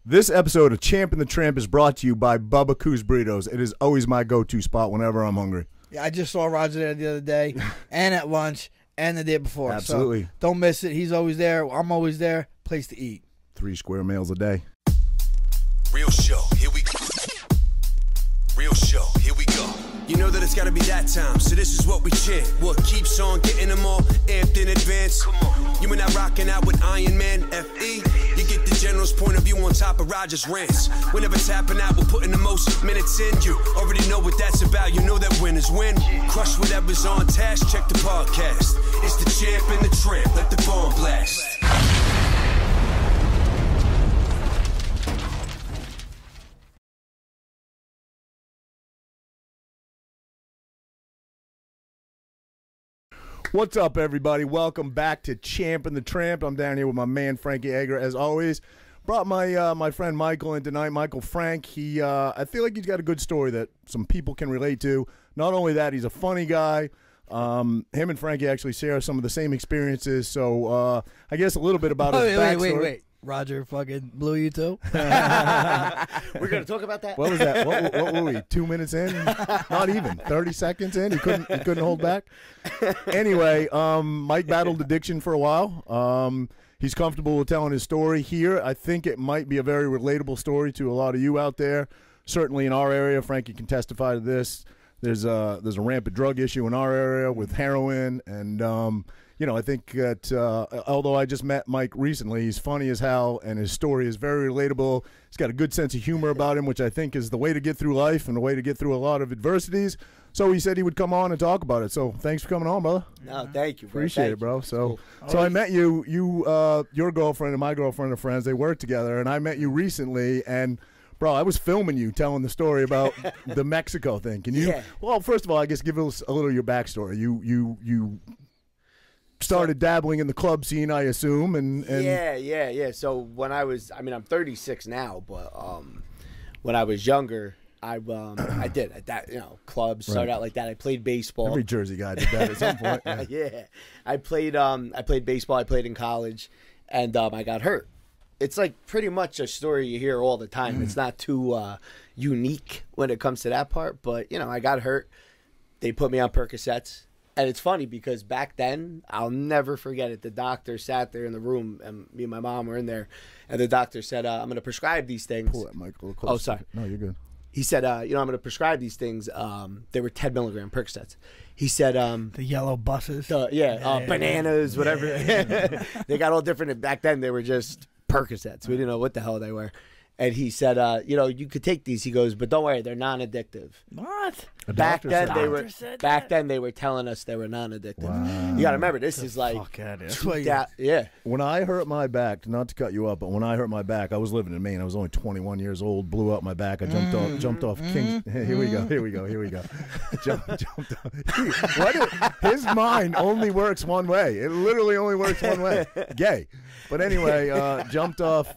This episode of Champ and the Tramp is brought to you by Bubba Coos Burritos. It is always my go-to spot whenever I'm hungry. Yeah, I just saw Roger there the other day, and at lunch, and the day before. Absolutely. So don't miss it. He's always there. I'm always there. Place to eat. 3 square meals a day. Real show, here we go. Real show, here we go. You know that it's gotta be that time, so this is what we chant. What keeps on getting them all amped in advance? Come on. You and I rocking out with Iron Man, F.E. You get the general's point of view on top of Roger's rants. We're never tapping out, we're putting the most minutes in. You already know what that's about, you know that winners win. Crush whatever's on task, check the podcast. It's the Champ and the Tramp, let the bomb blast. What's up, everybody? Welcome back to Champ and the Tramp. I'm down here with my man, Frankie as always. Brought my my friend Micheal in tonight, Micheal Frank. I feel like he's got a good story that some people can relate to. Not only that, he's a funny guy. Him and Frankie actually share some of the same experiences. So I guess a little bit about his backstory. Wait. Roger fucking blew you too? We're going to talk about that? What was that? What were we, 2 minutes in? Not even. 30 seconds in? He couldn't hold back? Anyway, Mike battled addiction for a while. He's comfortable with telling his story here. I think it might be a very relatable story to a lot of you out there. Certainly in our area, Frankie can testify to this. There's a rampant drug issue in our area with heroin, and you know, I think that although I just met Mike recently, he's funny as hell, and his story is very relatable. He's got a good sense of humor about him, which I think is the way to get through life and the way to get through a lot of adversities. So he said he would come on and talk about it. So thanks for coming on, brother. No, thank you, bro. Appreciate it, bro. So I met you. Your girlfriend and my girlfriend are friends. They work together, and I met you recently, and bro, I was filming you telling the story about the Mexico thing. Can you? Yeah. Well, first of all, I guess give us a little of your backstory. You started dabbling in the club scene, I assume, and yeah. So when I was, I'm 36 now, but when I was younger, I did at that, clubs started out like that. I played baseball. Every Jersey guy did that at some point. Yeah. Yeah, I played baseball. I played in college, and I got hurt. It's like pretty much a story you hear all the time. It's not too unique when it comes to that part, but I got hurt. They put me on Percocets. And it's funny because back then, I'll never forget it. The doctor sat there in the room, and me and my mom were in there, and the doctor said, I'm going to prescribe these things. Pull that mic a little closer. Oh, sorry. No, you're good. He said, I'm going to prescribe these things. They were 10 milligram Percocets. He said, the yellow buses. Bananas, whatever. They got all different. Back then, they were just Percocets. We didn't know what the hell they were. And he said, you could take these. He goes, but don't worry, they're non-addictive. What? Back then they were telling us they were non-addictive. Wow. You got to remember, this is like, yeah. When I hurt my back, not to cut you up, but when I hurt my back, I was living in Maine. I was only 21 years old. Blew out my back. I jumped off Kings. Here we go. Jumped off. His mind only works one way. It literally only works one way. Gay. But anyway, jumped off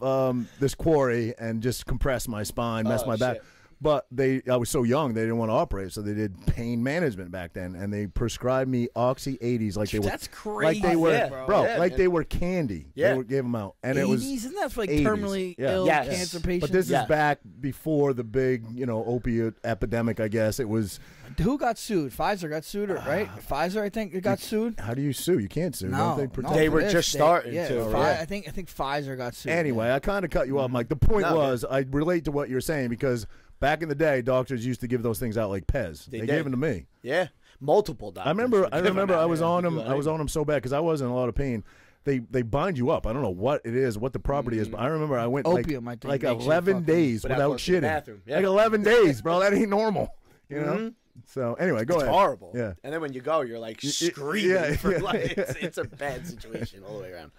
this quarry and just compressed my spine, messed my back. Shit. But I was so young, they didn't want to operate, so they did pain management back then, and they prescribed me Oxy 80s like they were. That's crazy, like they were, yeah, they were candy. Yeah, they gave them out, and 80s? it was. Isn't that for like terminally ill cancer patients? But this is back before the big, opiate epidemic. I guess it was. Who got sued? Pfizer got sued, right? Pfizer, I think, got sued. How do you sue? You can't sue. No, they were just starting to. I think Pfizer got sued. Anyway, I kind of cut you off, Mike. The point was, I relate to what you're saying because. Back in the day, doctors used to give those things out like Pez. They gave them to me. Yeah, multiple doctors. I remember. I was on them. I was on them so bad because I was in a lot of pain. They bind you up. I don't know what it is, what the property is, but I remember I went opium. I think like 11 days without shitting. Yeah. Like 11 days, bro. That ain't normal. You know. So anyway, go ahead. It's horrible. Yeah. And then when you go, you're like screaming for like it's a bad situation all the way around.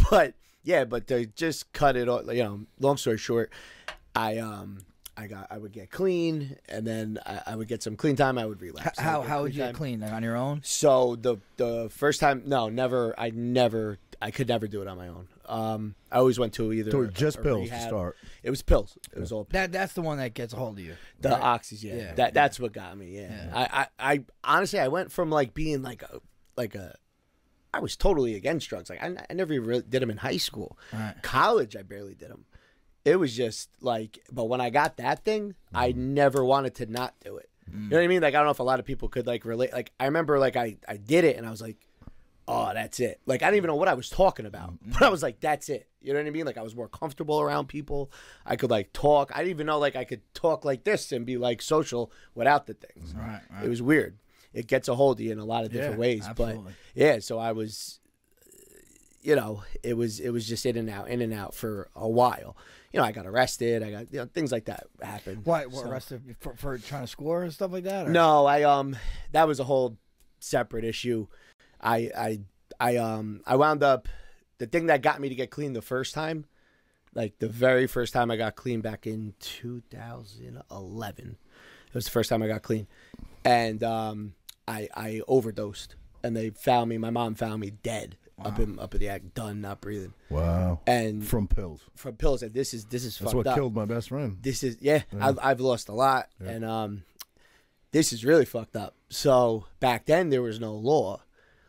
But to just cut it off. Long story short, I would get clean, and then I would get some clean time. I would relapse. How would you get clean? Like on your own? So the first time, no, never. I could never do it on my own. I always went to either just pills rehab. to start. It was pills. It was all pills. That's the one that gets a hold of you. The oxys, yeah. That's what got me. Yeah. I honestly I went from like being like a I was totally against drugs. Like I never even really did them in high school. Right. College, I barely did them. It was just like, but when I got that thing, I never wanted to not do it. You know what I mean? Like, I don't know if a lot of people could like relate. Like, I remember like I did it and I was like, oh, that's it. Like, I didn't even know what I was talking about, but I was like, that's it. You know what I mean? Like, I was more comfortable around people. I could like talk. I didn't even know like I could talk like this and be like social without the things. Right. It was weird. It gets a hold of you in a lot of different ways. Absolutely. But yeah, so I was, you know, it was just in and out for a while. You know, I got arrested. I got, you know, things like that happened. What So- arrested for trying to score and stuff like that? Or? No, that was a whole separate issue. I wound up, the thing that got me to get clean the first time, like the very first time I got clean back in 2011. It was the first time I got clean, and I overdosed, and they found me. My mom found me dead up in the act, done, not breathing. Wow. And from pills. From pills, and this is That's fucked what up. killed my best friend. This is I've lost a lot, and this is really fucked up. So back then there was no law.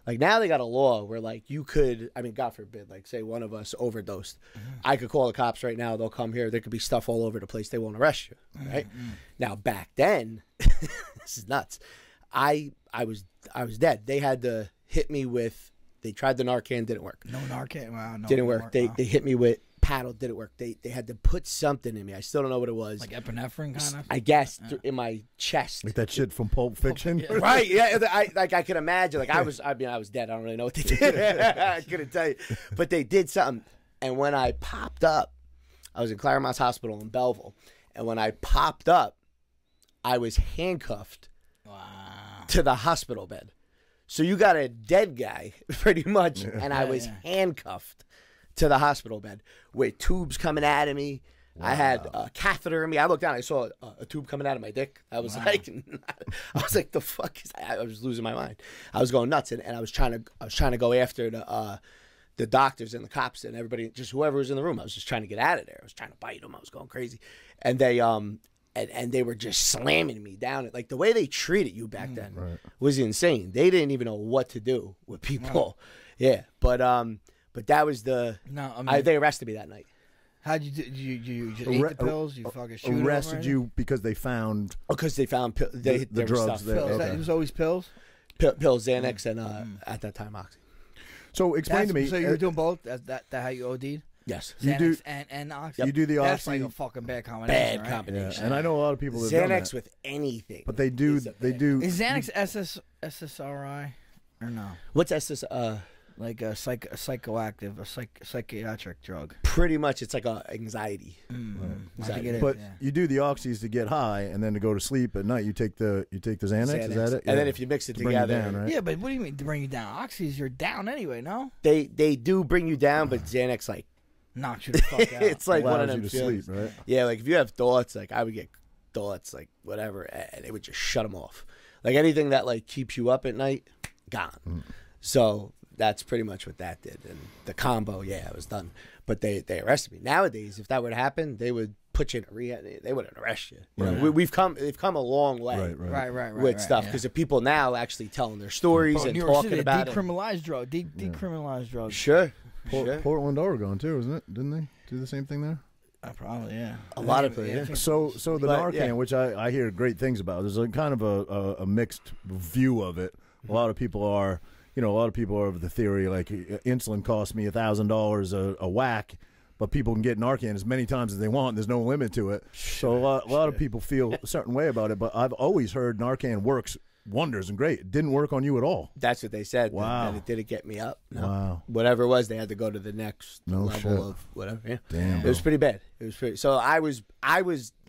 Like now they got a law where like you could, I mean, God forbid, like say one of us overdosed, I could call the cops right now. They'll come here. There could be stuff all over the place. They won't arrest you, right? Now back then, this is nuts. I was dead. They had to hit me with. They tried the Narcan, didn't work. No Narcan. Wow, no, Didn't work. They wow. hit me with paddle, didn't work. They had to put something in me. I still don't know what it was. Like epinephrine, kind of. I guess in my chest. Like that shit from Pulp Fiction. Right? Yeah. I could imagine. Like I was dead. I don't really know what they did. I couldn't tell you, but they did something. And when I popped up, I was in Claremont's Hospital in Belleville, and when I popped up, I was handcuffed to the hospital bed. So you got a dead guy, pretty much, and I was handcuffed to the hospital bed with tubes coming out of me. Wow. I had a catheter in me. I looked down, I saw a tube coming out of my dick. I was like, the fuck is that? I was losing my mind. I was going nuts, and I was trying to go after the doctors and the cops and everybody, just whoever was in the room. I was just trying to get out of there. I was trying to bite them. I was going crazy, and they And they were just slamming me down. Like the way they treated you back then was insane. They didn't even know what to do with people. Yeah, but that was the. No, I mean, they arrested me that night. How'd you do? You just ate the pills? You fucking shoot arrested you because they found. Because they found the drugs. It was always pills. Pills, Xanax, and at that time Oxy. So explain to me. So you were doing both? That how you OD'd? Yes. Xanax you do, and Oxy. You do the That's Oxy. like a fucking bad combination. Bad combination. Yeah. And I know a lot of people that done Xanax that. with anything. But they do. Is Xanax SSRI or no? What's SS? Like a psychoactive, a psychiatric drug. Pretty much, it's like a anxiety. Anxiety. But you do the oxys to get high, and then to go to sleep at night, you take the Xanax. Is that it? And then if you mix it together, down, right? Yeah, but what do you mean to bring you down? Oxys, you're down anyway. No, they do bring you down, but Xanax like knocks you the fuck out. It's like allows one of them you to feelings. sleep, right? Yeah, like if you have thoughts, like I would get thoughts, like whatever, and it would just shut them off. Like anything that like keeps you up at night, gone. So that's pretty much what that did. And the combo, I was done. But they arrested me. Nowadays, if that were to happen, they would put you in a rehab. They wouldn't arrest you. You know, they've come a long way Right. with stuff because the people now actually telling their stories and talking about it. Decriminalized drug, decriminalized drugs. Sure. Portland, Oregon too, isn't it? Didn't they do the same thing there? Probably, yeah. A lot of it. Yeah. So the Narcan, which I hear great things about, there's a kind of a mixed view of it. A lot of people are. A lot of people are of the theory like insulin costs me $1,000 a whack, but people can get Narcan as many times as they want. There's no limit to it. So a lot of people feel a certain way about it. But I've always heard Narcan works wonders and great. It didn't work on you at all. That's what they said. Wow. That it didn't get me up. No. Wow. Whatever it was, they had to go to the next level shit. of whatever. Yeah. Damn. It was pretty bad. It was pretty. So I was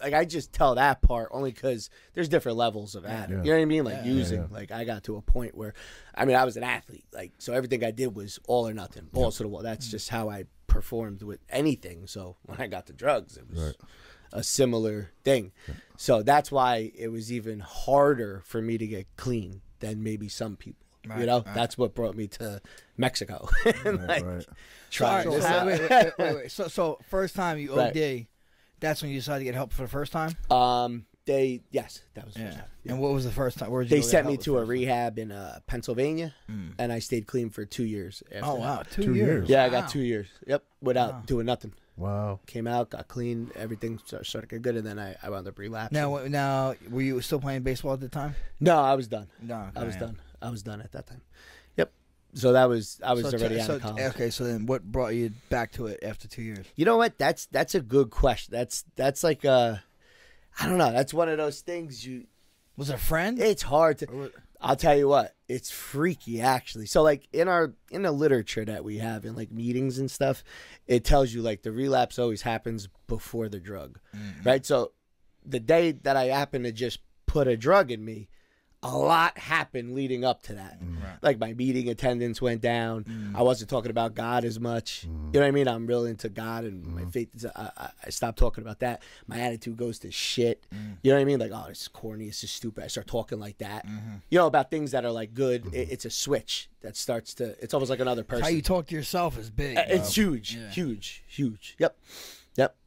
like, I just tell that part only because there's different levels of that. Yeah. You know what I mean? Like using. Like I got to a point where, I mean, I was an athlete. Like so, everything I did was all or nothing, balls to the wall. That's just how I performed with anything. So when I got the drugs, it was a similar thing. So that's why it was even harder for me to get clean than maybe some people. That's what brought me to Mexico. And try this out. Wait. So first time you OD, that's when you decided to get help for the first time? Yes, that was the first time. Yeah. And what was the first time? Where did you They go sent me to a rehab in Pennsylvania, and I stayed clean for 2 years. After wow, Two years. Yeah, I got 2 years. Yep, without doing nothing. Wow. Came out, got clean, everything started getting good, and then I wound up relapsing. Now, were you still playing baseball at the time? No, I was done. No, I was done. I was done at that time. Yep. So I was already out of college. Okay, so then what brought you back to it after 2 years? You know what? That's a good question. That's like I don't know. That's one of those things you. Was it a friend? It's hard to. I'll tell you what. It's freaky actually. So like in the literature that we have in like meetings and stuff, it tells you like the relapse always happens before the drug, right? So the day that I happen to just put a drug in me, a lot happened leading up to that. Right. Like my meeting attendance went down. I wasn't talking about God as much. You know what I mean? I'm real into God and my faith. I stopped talking about that. My attitude goes to shit. You know what I mean? Like, oh, this is corny. This is stupid. I start talking like that. You know, about things that are like good. It's a switch that starts to, it's almost like another person. How you talk to yourself is big. It's huge, huge. Yep.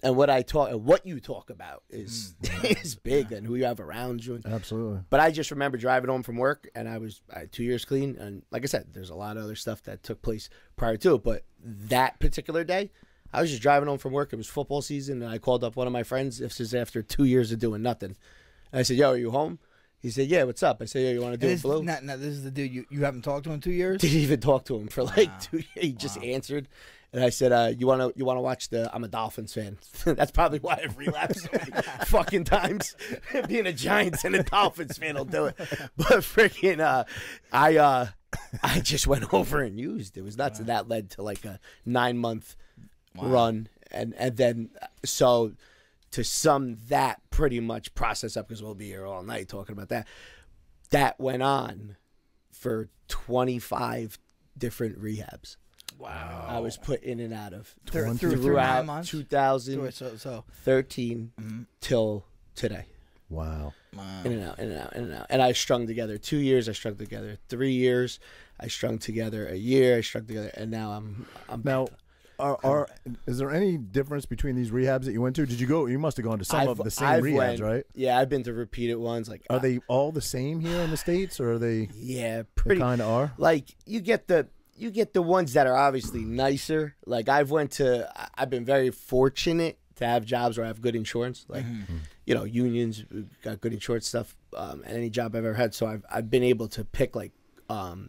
And what you talk about is is big, and who you have around you. Absolutely. But I just remember driving home from work, and I had 2 years clean. And like I said, there's a lot of other stuff that took place prior to it. But that particular day, I was just driving home from work. It was football season, and I called up one of my friends. This is after 2 years of doing nothing. And I said, "Yo, are you home?" He said, "Yeah, what's up?" I said, "Yo, you want to do a blue?" Now, this is the dude you haven't talked to in 2 years? Didn't even talk to him for like 2 years. He just answered. And I said, you wanna watch I'm a Dolphins fan. That's probably why I've relapsed so many fucking times. Being a Giants and a Dolphins fan will do it. But freaking I just went over and used. It was nuts. And that led to like a 9-month run. And then so to sum that pretty much process up, because we'll be here all night talking about that went on for 25 different rehabs. Wow. I was put in and out of throughout 9 months? 2013 till today. Wow. In and out. And I strung together 2 years. I strung together 3 years. I strung together a year. I strung together, and now I'm now. Is there any difference between these rehabs that you went to? Did you go? You must have gone to some of the same rehabs, right? Yeah, I've been to repeated ones. Like, are they all the same here in the States, or are they? Yeah, pretty kind of are. Like you get the ones that are obviously nicer. Like I've been very fortunate to have jobs where I have good insurance. Like, you know, unions got good insurance stuff. Any job I've ever had, so I've been able to pick like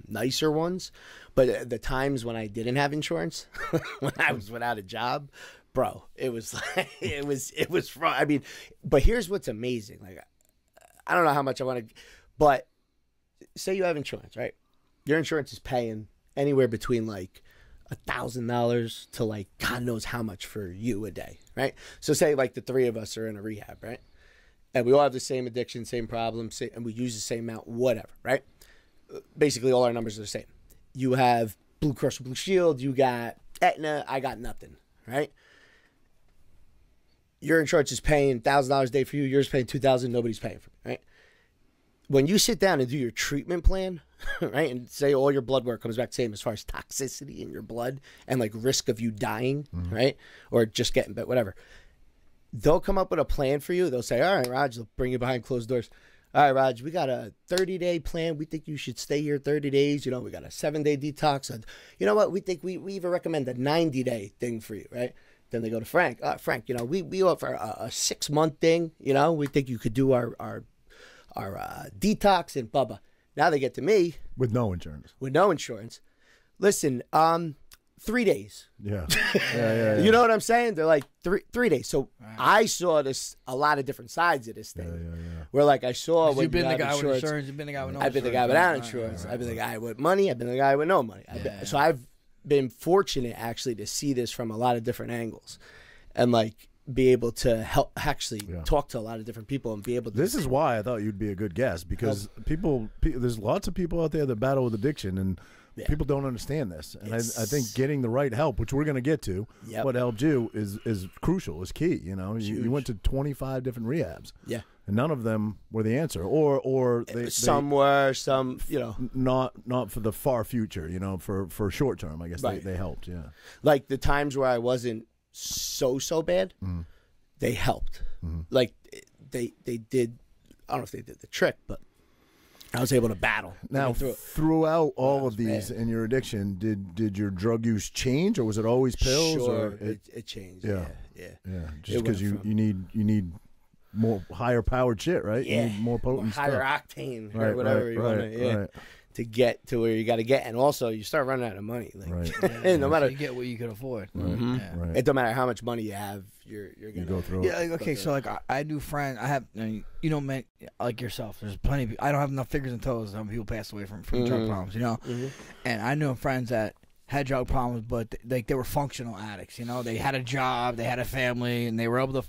nicer ones. But the times when I didn't have insurance, when I was without a job, bro, it was like it was I mean, but here's what's amazing. Like, I don't know how much I want to, but say you have insurance, right? Your insurance is paying anywhere between like $1,000 to like God knows how much for you a day, right? So say like the three of us are in a rehab, right? And we all have the same addiction, same problems, and we use the same amount, whatever, right? Basically, all our numbers are the same. You have Blue Cross Blue Shield, you got Aetna, I got nothing, right? Your insurance is paying $1,000 a day for you, yours is paying $2,000, nobody's paying for it, right? When you sit down and do your treatment plan, right, and say all your blood work comes back the same as far as toxicity in your blood and like risk of you dying, right, or just getting bit, whatever, they'll come up with a plan for you. They'll say, all right, Raj, they'll bring you behind closed doors. All right, Raj, we got a 30-day plan. We think you should stay here 30 days. You know, we got a 7-day detox. And you know what? We think we even recommend a 90-day thing for you, right? Then they go to Frank. Frank, you know, we offer a 6-month thing. You know, we think you could do our detox and blah, blah. Now they get to me. With no insurance. With no insurance. Listen, 3 days. Yeah. You know what I'm saying? They're like 3 days. So I saw this, a lot of different sides of this thing. Yeah. Where like I saw when you've been the guy insurance, with insurance, you've been the guy with no insurance. I've been the guy without insurance. I've been the guy with money. I've been the guy with no money. So I've been fortunate actually to see this from a lot of different angles, and like be able to help actually talk to a lot of different people and be able to. This is why I thought you'd be a good guest, because there's lots of people out there that battle with addiction, and people don't understand this. And I think getting the right help, which we're going to get to, what helped you is crucial, is key. You know, you went to 25 different rehabs. Yeah. And none of them were the answer, or some were, some, you know, not for the far future, you know, for short term. I guess they helped. Yeah. Like the times where I wasn't so bad, they helped. Like they did. I don't know if they did the trick, but I was able to battle. Now, Through it. throughout all was of these bad. in your addiction, did your drug use change, or was it always pills? Sure, Or it changed. Yeah. Yeah. yeah, It just because went from- you need more higher powered shit, right? Yeah. You need more potent higher stuff. octane Right, or whatever right, you want right, to, yeah, right. to get to where you got to get. And also, you start running out of money. Like, Right. no matter, You get what you can afford. Mhm. Yeah. Right. it don't matter how much money you have, you're You gonna go through Yeah, it. like, okay, so like I do friends. I have, you know, man, like yourself. There's plenty of people. I don't have enough fingers and toes. Some people pass away from drug problems, you know. And I knew friends that had drug problems, but they were functional addicts. You know, they had a job, they had a family, and they were able to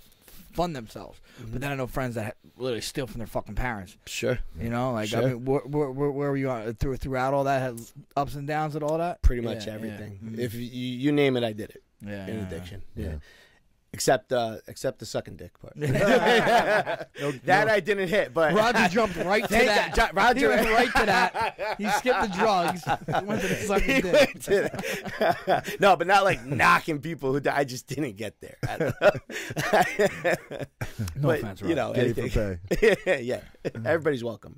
fund themselves. But then I know friends that literally steal from their fucking parents. Sure. You know, like Sure. I mean, where were you on throughout all that? Had ups and downs and all that. Pretty much Yeah, everything. yeah. If you name it, I did it. Yeah, In yeah, addiction. Yeah. Yeah. Except the sucking dick part. That I didn't hit, but Roger jumped right to Thank that. God, Roger- He went right to that. He skipped the drugs. He went to the sucking He dick. went to that. No, but not like knocking people who died. I just didn't get there. I don't know. No But, offense, you know, Gay for anything. pay. Yeah, everybody's welcome.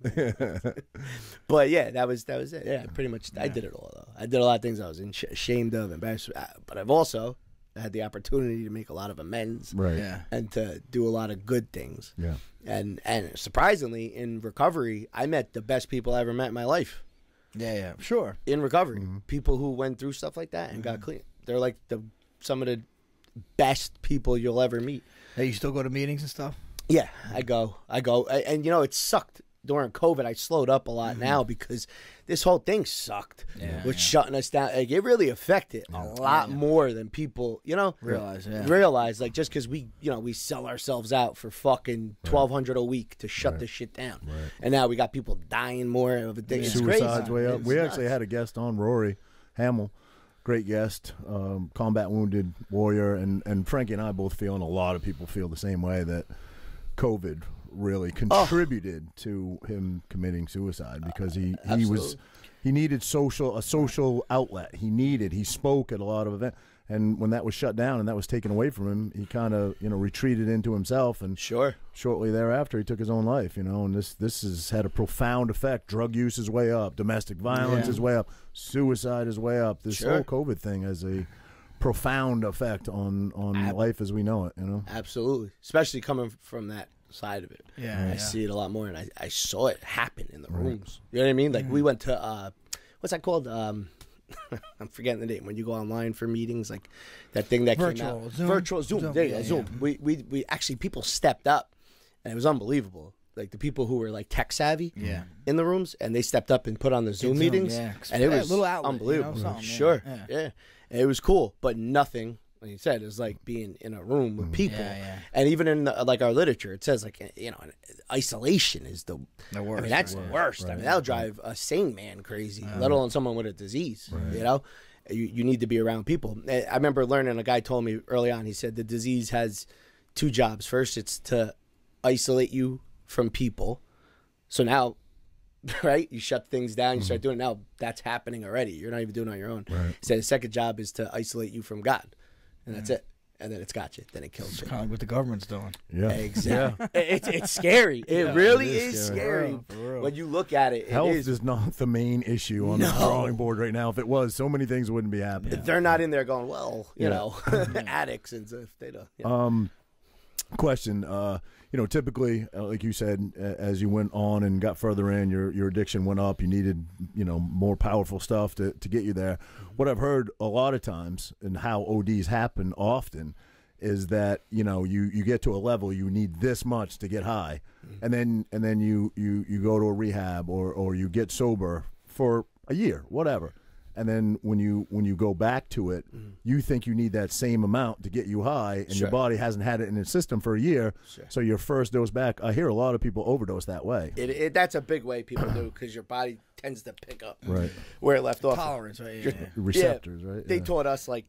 But yeah, that was it. Yeah, pretty much. I did it all though. I did a lot of things I was ashamed of, embarrassed. But I've also had the opportunity to make a lot of amends, Right. Yeah. and to do a lot of good things. Yeah. And surprisingly, in recovery, I met the best people I ever met in my life. Yeah, yeah, sure. In recovery, Mm-hmm. people who went through stuff like that and got clean. They're like some of the best people you'll ever meet. Hey, you still go to meetings and stuff? Yeah, I go, and you know, it sucked during COVID. I slowed up a lot now because this whole thing sucked. Yeah, with yeah. shutting us down. Like, it really affected a lot more than people, you know, Realize, like, just because we sell ourselves out for fucking $1,200 a week to shut this shit down, and now we got people dying more of addiction. It's crazy. Suicides way up. It's We nuts. actually had a guest on, Rory Hamill, great guest, combat wounded warrior, and Frankie and I both feel, and a lot of people feel the same way, that COVID really contributed to him committing suicide because he needed a social outlet. He spoke at a lot of events, and when that was shut down and that was taken away from him, he kind of retreated into himself, and Sure. shortly thereafter he took his own life. And this has had a profound effect. Drug use is way up, domestic violence is way up, suicide is way up. This whole COVID thing has a profound effect on life as we know it. Absolutely, especially coming from that side of it. Yeah, I see it a lot more, and I saw it happen in the rooms. You know what I mean? Like, we went to what's that called? I'm forgetting the name. When you go online for meetings, like that thing that came out, virtual Zoom. There you go, Zoom. We actually, people stepped up, and it was unbelievable. Like, the people who were like tech savvy, in the rooms, and they stepped up and put on the Zoom meetings, and it was a little outlet, unbelievable. something, Sure, yeah. And it was cool, but nothing. Like you said, is like being in a room with people, and even in like our literature, it says like isolation is the worst. I mean, that's the worst. I mean, that'll drive a sane man crazy, let alone someone with a disease. You know, you need to be around people. I remember learning. A guy told me early on. He said the disease has two jobs. First, it's to isolate you from people. So now, right, you shut things down. You start doing it now. That's happening already. You're not even doing it on your own. He said the second job is to isolate you from God. And that's it. And then it's got you. Then it kills you. Kind of like what the government's doing. Yeah, Exactly. It's scary. It really is scary. For real. When you look at it, health it is not the main issue on the drawing board right now. If it was, so many things wouldn't be happening. They're not in there going, well, you know, addicts and stuff. They don't. You know. Question, typically, like you said, as you went on and got further in, your addiction went up. You needed, more powerful stuff to get you there. What I've heard a lot of times, and how ODs happen often, is that you get to a level, you need this much to get high, and then you go to a rehab or you get sober for a year, whatever. And then when you go back to it, you think you need that same amount to get you high, and your body hasn't had it in its system for a year. So your first dose back, I hear a lot of people overdose that way. That's a big way people do, because your body tends to pick up Right. where it left off. Tolerance, right? Your- Receptors, right? They Yeah. taught us, like,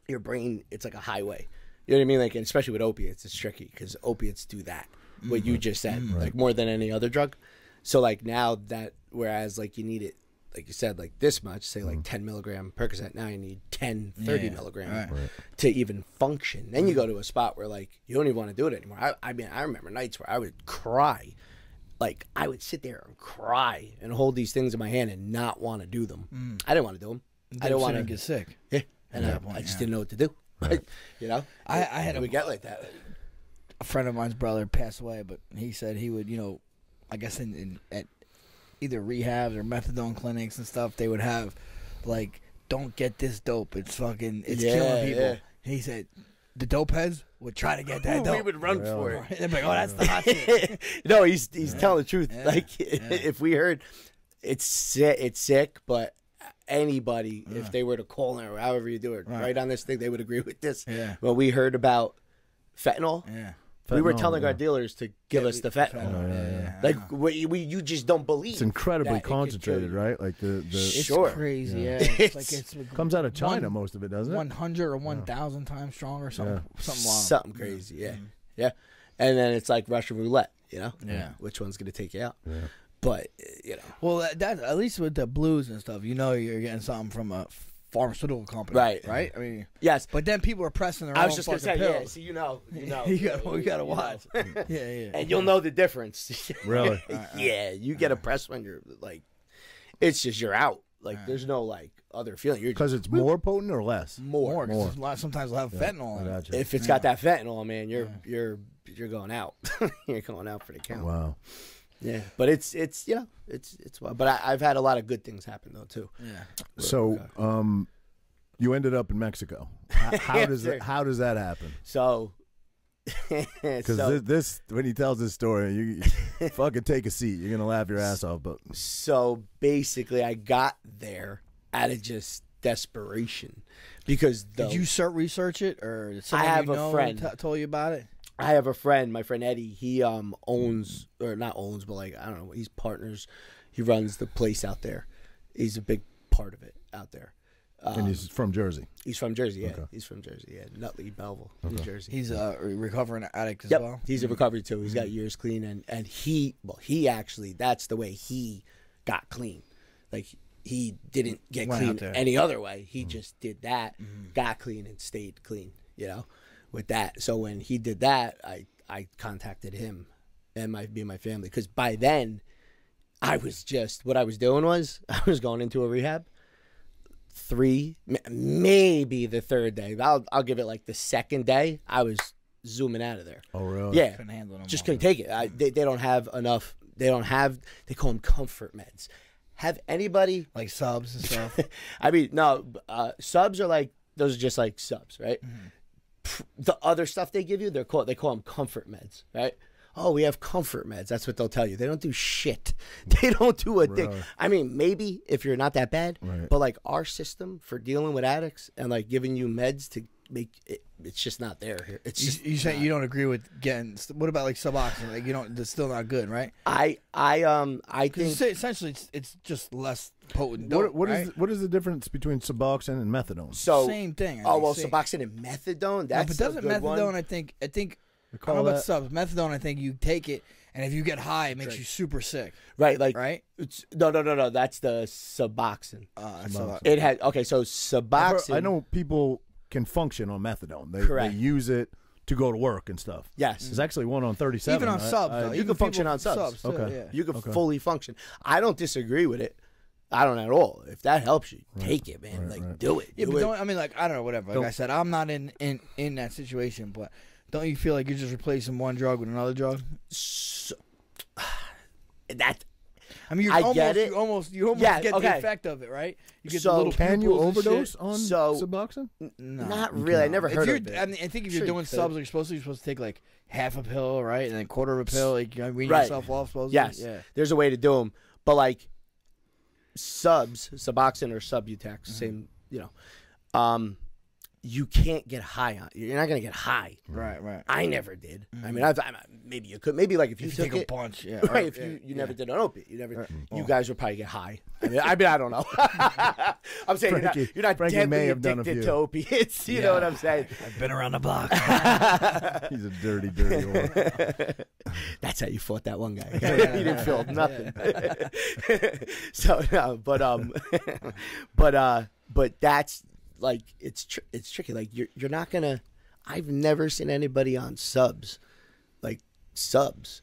your brain, it's like a highway. You know what I mean? Like, and especially with opiates, it's tricky because opiates do that. What you just said, like, more than any other drug. So, like, now that, whereas, like, you need it, like you said, like this much, say like 10 milligram Percocet, now you need 10, 30 milligram to even function. Then you go to a spot where, like, you don't even want to do it anymore. I mean, I remember nights where I would cry like I would sit there and cry and hold these things in my hand and not want to do them. I didn't want to do them. I didn't want to get sick. Yeah, and I just didn't know what to do. Right. You know, I had we get like that. A friend of mine's brother passed away, but he said he would, I guess at either rehabs or methadone clinics and stuff, they would have like, don't get this dope. It's killing people. Yeah. He said the dope heads would try to get that dope. We would run for it. They'd be like, oh, that's the hot shit. No, he's telling the truth. Like if we heard it's sick, but anybody, if they were to call in or however you do it, right on this thing, they would agree with this. Yeah. When we heard about fentanyl, we were telling our dealers to give us the fentanyl. Like you just don't believe. It's incredibly concentrated, right? Like the it's crazy. Yeah, it comes out of China, most of it, doesn't it? 100 or 1,000 times stronger, something long. Something crazy. Yeah. And then it's like Russian roulette. Yeah. Which one's gonna take you out? Yeah. But well, that at least with the blues and stuff, you're getting something from a pharmaceutical company, right? I mean, yes. But then people are pressing their I own was just gonna say, pills. yeah. So we gotta watch. Yeah. And you'll know the difference. Really? Yeah. You get a press when you're like, it's just you're out. Like there's no like other feeling. Because it's more potent or less. More. Sometimes they'll have fentanyl in it. If it's got that fentanyl, man, you're going out. You're going out for the count. Wow. Yeah, but it's wild. But I've had a lot of good things happen though too. Yeah. So you ended up in Mexico. How does that happen? So because this when he tells this story, you fucking take a seat. You're gonna laugh your ass off. But so basically, I got there out of just desperation because did you research it or did someone I have a friend told you about it? I have a friend, my friend Eddie. He owns, or not owns, but like I don't know. He's partners. He runs the place out there. He's a big part of it out there. And he's from Jersey. Actually, he's from Jersey. Yeah, okay. He's from Jersey. Yeah, Nutley, Belleville, New Jersey. He's a recovering addict as well. He's a recovery too. He's got years clean, and he actually that's the way he got clean. Like he didn't get clean any other way. He just did that, got clean, and stayed clean. With that. So when he did that, I contacted him and my family because by then I was just what I was doing was I was going into a rehab. 3, maybe the 3rd day. I'll give it like the 2nd day. I was zooming out of there. Oh really? Yeah. Couldn't handle them just couldn't take it. They don't have enough. They call them comfort meds. Have anybody like subs and stuff? I mean, no. Subs are like those are just like subs, right? The other stuff they give you, they call them comfort meds, right? Oh, we have comfort meds. That's what they'll tell you. They don't do shit. They don't do a thing. I mean, maybe if you're not that bad, but like our system for dealing with addicts and like giving you meds to make it, it's just not there here. It's just you say you don't agree with getting. What about like Suboxone? Like you don't. It's still not good, right? I think essentially it's just less potent. Dope, what is the difference between Suboxone and methadone? So same thing. Suboxone and methadone. That's but doesn't methadone? One. I think. I don't know about subs. Methadone. I think you take it, and if you get high, it makes you super sick. Right. Like right. It's, no. That's the Suboxone. Suboxone. It had so Suboxone. I know people can function on methadone. They use it to go to work and stuff. Yes. There's actually one on 37. Even on subs. You can function on subs. Too, okay. Yeah. You can fully function. I don't disagree with it. I don't at all. If that helps you, take it, man. Do it. Yeah, but don't, I mean, like, I don't know, whatever. Like I said, I'm not in that situation, but don't you feel like you're just replacing one drug with another drug? So, I mean, you almost get the effect of it, right? You get the little can you overdose on So, Suboxone? No, not really. I never heard of it. I mean, I think if you're doing subs, you're supposed to take like half a pill, right, and then quarter of a pill. Like you wean yourself off. Supposedly. Yes. Yeah. There's a way to do them, but like Suboxone or Subutex, same. You can't get high on. You're not gonna get high. Right. I never did. I mean, maybe you could. Maybe like if you took take a bunch, right? If you never did an opiate, you never. You guys would probably get high. I mean, I don't know. I'm saying you're not Frankie deadly may have done a addicted few. to opiates. You know what I'm saying? I've been around the block. He's a dirty one. That's how you fought that one guy. He didn't feel nothing. So no, but that's. Like it's tricky. Like you're not gonna. I've never seen anybody on subs, like subs,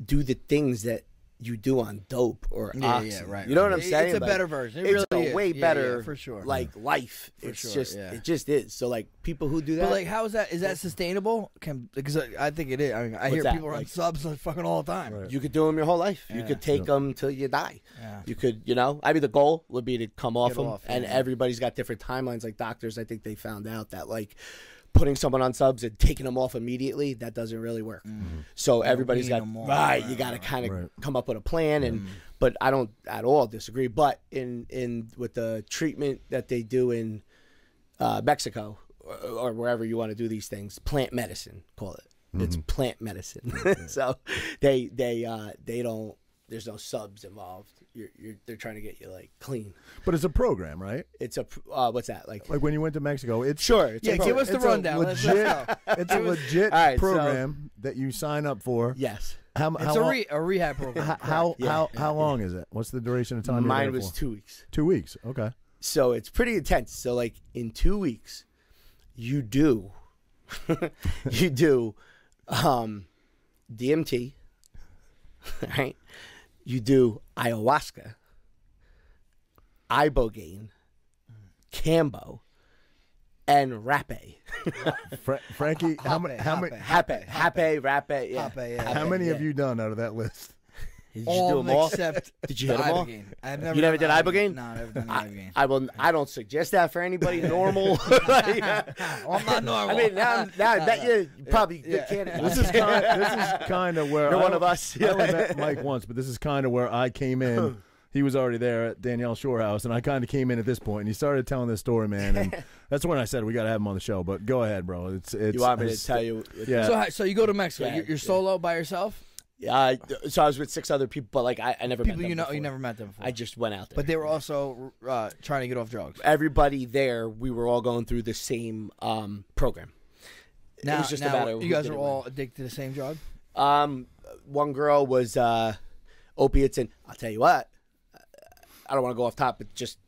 do the things that you do on dope or oxy. Yeah, right. You know what I'm saying? It's a Like, better version. It It's really a way is. better, Yeah, for sure. like life. For It's sure, just, yeah. it just is. So like people who do that, But like, how is that? Is that sustainable? Because I think it is. I mean, I hear that? people run Like- subs like fucking all the time. Right. you could do them your whole life. You Yeah. could take them till you die. Yeah. You could, I mean, the goal would be to come off Get them, off, and yeah. everybody's got different timelines. Like doctors, I think they found out that like putting someone on subs and taking them off immediately, that doesn't really work. So everybody's wean got them off, right. right, You got to right, kind of right. come up with a plan, and but I don't at all disagree. But in with the treatment that they do in Mexico or wherever you want to do these things, plant medicine, call it. It's plant medicine. So they don't. There's no subs involved. They're trying to get you like clean. But it's a program, right? It's a what's that like? Like when you went to Mexico, it's Sure. It's Yeah, a give us the it's a rundown. Let's legit, go. it's a legit All right, so- program that you sign up for. Yes. How It's long, a rehab program. how long is it? What's the duration of time? you're Mine there was for? 2 weeks. 2 weeks. Okay. So it's pretty intense. So like in 2 weeks, you do DMT, right? You do ayahuasca, ibogaine, cambo, and rapé. Frankie, how many Rapé, yeah. Rapé, yeah. how many have yeah. you done out of that list? Did you All do them all? except Did you hit them all? ibogaine. I've never You never done did ibogaine? No, I've never done ibogaine. I will. I don't suggest that for anybody normal. Like, I'm not normal. I mean, now I bet you probably good candidate. This is kind of where You're one of us. I only met Mike once, but this is kind of where I came in. He was already there at Danielle's Shore House, and I kind of came in at this point, and he started telling this story, man, and that's when I said we got to have him on the show. But go ahead, bro. It's You want me to tell you? Yeah. So you go to Mexico. Yeah, You're solo by yourself. So I was with 6 other people, but like I never People met them before. you never met them before. I just went out there. But they were also trying to get off drugs. Everybody there, we were all going through the same program. Now, it was just about you guys are all addicted to the same drug. One girl was opiates, and I'll tell you what. I don't want to go off top, but just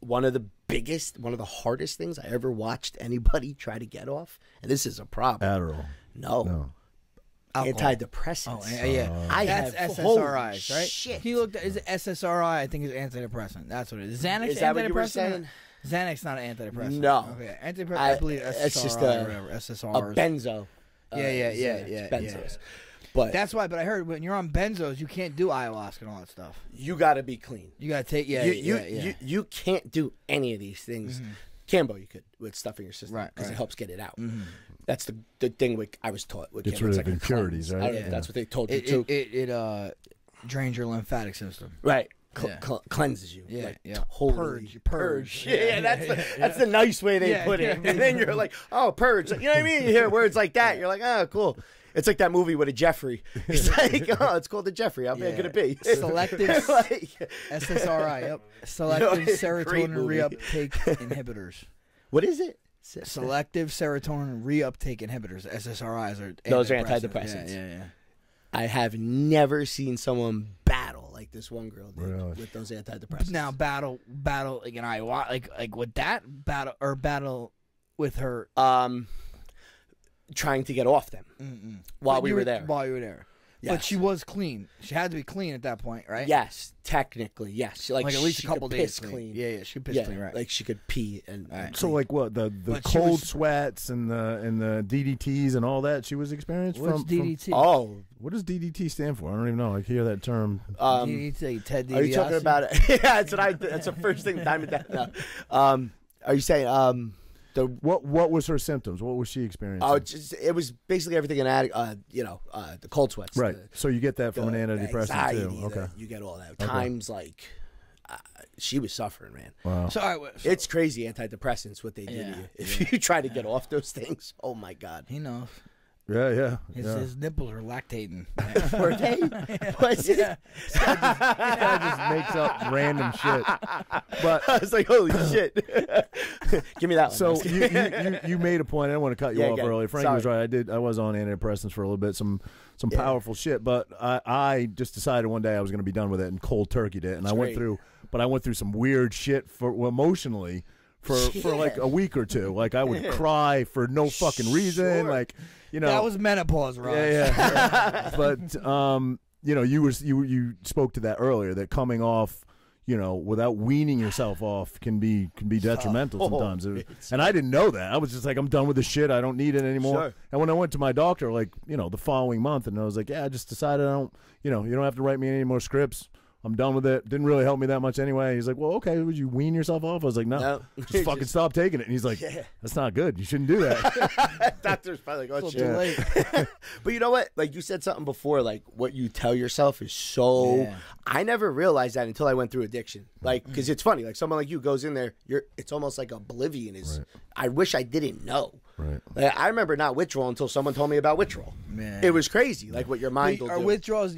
one of the hardest things I ever watched anybody try to get off, and this is a problem. Adderall. No. Alcohol. Antidepressants. Oh, yeah. That's SSRIs, holy right? shit. He looked. Is it SSRI? I think it's antidepressant. That's what it is. Xanax. Is that what you were antidepressant? saying? Xanax not an antidepressant. No. Okay. Antidepressant. I believe SSRI it's just or whatever. SSRIs. a benzo. Yeah. It's benzos. But That's why. But I heard when you're on benzos, you can't do ayahuasca and all that stuff. you got to be clean. You gotta take. You can't do any of these things. Cambo you could with stuff in your system Right, because right. it helps get it out. That's the thing I was taught with Gets Cambo. rid It's of like a impurities, cleanse. right? I don't know if Yeah. that's what they told you too. It drains your lymphatic system. Right. Yeah. Cleanses you. Yeah, Like, yeah. Totally Purge. Yeah, that's the nice way they Yeah, put it. yeah. And then you're like, oh, purge. You know what I mean? You hear words like that. You're like, oh, cool. It's like that movie with a Jeffrey. It's like, oh, it's called the Jeffrey. How bad could it be? Selective Like, SSRI. Yep. Selective Great serotonin movie. reuptake inhibitors. what is it? Selective serotonin reuptake inhibitors. SSRIs are Those are antidepressants. antidepressants. Yeah. I have never seen someone battle like this one girl did Really? with those antidepressants. Now battle like an ayahuasca, like with that battle with her trying to get off them while we were there. While you were there. Yes. But she was clean. She had to be clean at that point, right? Yes, technically, yes. She, Like at least she a couple could days piss clean. Yeah, she pissed Yeah, clean, right? like she could pee and Right. So like what the But she cold was- sweats and the DDTs and all that she was experienced What's from. DDT? Oh, What does DDT stand for? I don't even know. I hear that term. DDT, Ted DiBiase. are you talking about it? Yeah, that's the first thing. Diamond down. No. Are you saying What was her symptoms? What was she experiencing? Oh, it was basically everything the cold sweats. Right. So you get that from an the antidepressant anxiety, too. Okay. You get all that. Times like she was suffering, man. Wow. So, all right, It's crazy antidepressants what they do to Yeah, you. If you try to get off those things, oh my god. he knows. Yeah. His nipples are lactating. Were they? Was it? That just makes up random shit. But I was like, holy shit. Give me that one. so you made a point. I didn't want to cut you Yeah, off yeah. earlier. Frankie was Sorry. right. I was on antidepressants for a little bit. Some powerful shit. But I just decided one day I was going to be done with it and cold turkeyed it. And I went through some weird shit emotionally for like a week or two. Like I would cry for no fucking reason. Sure. Like, you know, That was menopause, Raj. yeah. But you know, you spoke to that earlier, that coming off, you know, without weaning yourself off can be detrimental sometimes. And I didn't know that. I was just like, I'm done with the shit. I don't need it anymore. Sure. And when I went to my doctor, like, you know, the following month, and I was like, yeah, I just decided I don't, you know, you don't have to write me any more scripts. I'm done with it. Didn't really help me that much anyway. He's like, well, okay, would you wean yourself off? I was like, no. Just fucking stop taking it. And he's like, that's not good. You shouldn't do that. Doctor's probably like, oh, Too late. But you know what? Like you said something before, like what you tell yourself is so. Yeah. I never realized that until I went through addiction. Like, because it's funny. Like someone like you goes in there, it's almost like oblivion is. Right. I wish I didn't know. Right. Like, I remember not withdrawal until someone told me about withdrawal. Man. It was crazy. Like what your mind will Are do. withdrawals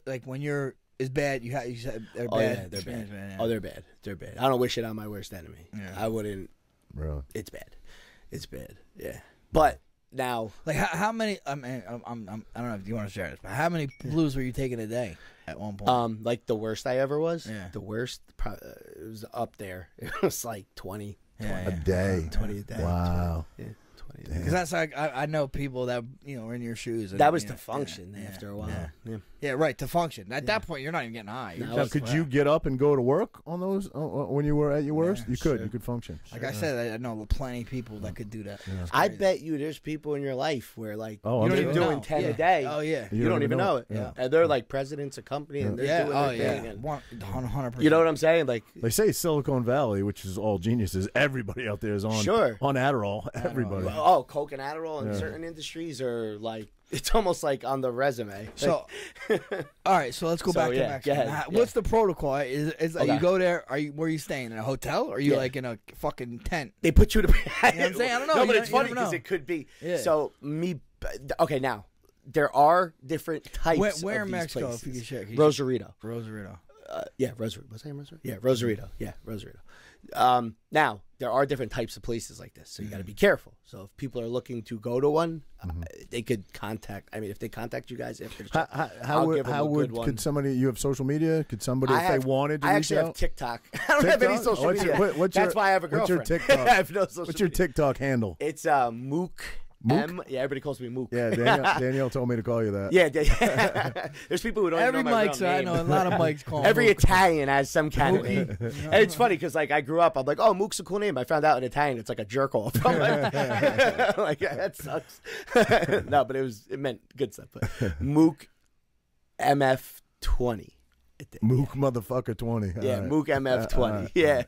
like when you're is bad? You said they're Oh bad. yeah, they're bad. Man, Oh, they're bad. They're bad. I don't wish it on my worst enemy. Yeah. I wouldn't. Bro. It's bad. It's bad. Yeah. But now, like how many? I mean, I don't know if you want to share this, but how many blues were you taking a day at one point? like the worst I ever was. Yeah. The worst. It was up there. It was like 20. Yeah, A day. 20 a day. Wow. 20, yeah. 20 a day. Because that's like I know people that are in your shoes. And, That was you to know, function after a while. Yeah. right, to function. At that point, you're not even getting high. You're No, Now, just, could you get up and go to work on those when you were at your worst? Yeah, You could. sure. You could function. Like I said, I know plenty of people that could do that. It's I crazy. bet you there's people in your life where like Oh, You don't I'm even sure. doing know. 10 Yeah. a day. Oh yeah. You don't even know it. Yeah. And they're like presidents of company and they're doing their thing. And 100%. you know what I'm saying? Like, They say Silicon Valley, which is all geniuses. Everybody out there is on Sure. on Adderall. Everybody. oh, Coke and Adderall in certain industries are like, it's almost like on the resume. So, all right. So let's go So, back to yeah, Mexico. go ahead, Now, yeah. What's the protocol? Is Okay. you go there? Where are you staying in a hotel? Or are you Yeah. like in a fucking tent? They put you to. You know what I'm saying? I don't know. No, You but don't- it's you funny never because know. it could be. Yeah. So okay, now there are different types. Where of in these Mexico? places. If you could share, Rosarito. Rosarito. Yeah, Rosarito. Was I in Rosarito? Yeah, Rosarito. Yeah, Rosarito. Now there are different types of places like this, so you got to be careful. So if people are looking to go to one, they could contact. I mean, if they contact you guys after the show, How would could somebody? You have social media? Could somebody, if they wanted to I reach actually have out? TikTok. I don't have any TikTok? social What's your- media. what's That's your- why I have a what's your girlfriend. TikTok? I have no social What's your media. TikTok handle? It's Mook. Mook? Yeah, everybody calls me Mook. Yeah, Danielle told me to call you that. Yeah, there's people who don't Every even know my Mike's, real I name. know a lot of Mike's calling. Every Mook. Italian has some kind of name. And it's funny because like I grew up, I'm like, oh, Mook's a cool name. I found out in Italian it's like a jerk off. I'm like, yeah, that sucks. No, but it meant good stuff. But Mook MF20. Mook motherfucker 20. Yeah, All right. Mook MF20. Yeah.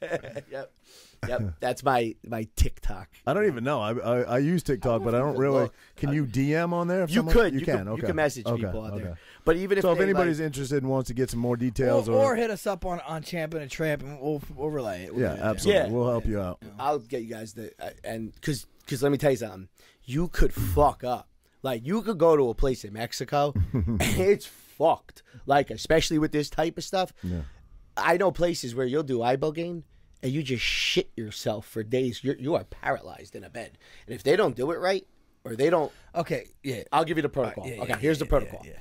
Yep. That's my TikTok. I don't even know. I use TikTok, but I don't really. Look. Can you DM on there? If You someone- could. You can. Okay. You can message Okay, people out okay. there. But even if So if they, anybody's like, interested and wants to get some more details, or hit us up on Champ and a Tramp, and we'll relay it. We'll yeah, do it, absolutely, Yeah. we'll help you out. I'll get you guys and because let me tell you something. You could fuck up. Like you could go to a place in Mexico and it's fucked. Like especially with this type of stuff. Yeah. I know places where you'll do ibogaine and you just shit yourself for days. You are paralyzed in a bed, and if they don't do it right or they don't, Okay. Yeah. I'll give you the protocol. Yeah, Okay, yeah, here's the yeah, protocol. yeah.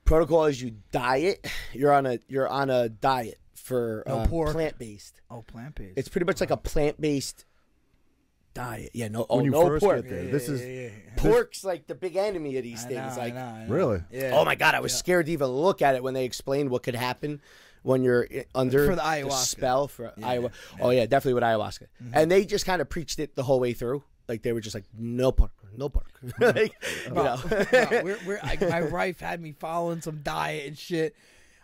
Protocol is you diet. You're on a diet for No pork. plant based. Oh, plant-based. It's pretty much like a plant based diet. Yeah, no, When you no first pork. get there, this is yeah. Pork's like the big enemy of these I things. know, Like, I know. really. Yeah. oh my god, I was scared to even look at it when they explained what could happen when you're under For the ayahuasca. spell for Yeah, ayahuasca. yeah. Oh yeah, definitely with ayahuasca. And they just kind of preached it the whole way through. Like they were just like, no pork, no pork. Like, you know. No, my wife had me following some diet and shit.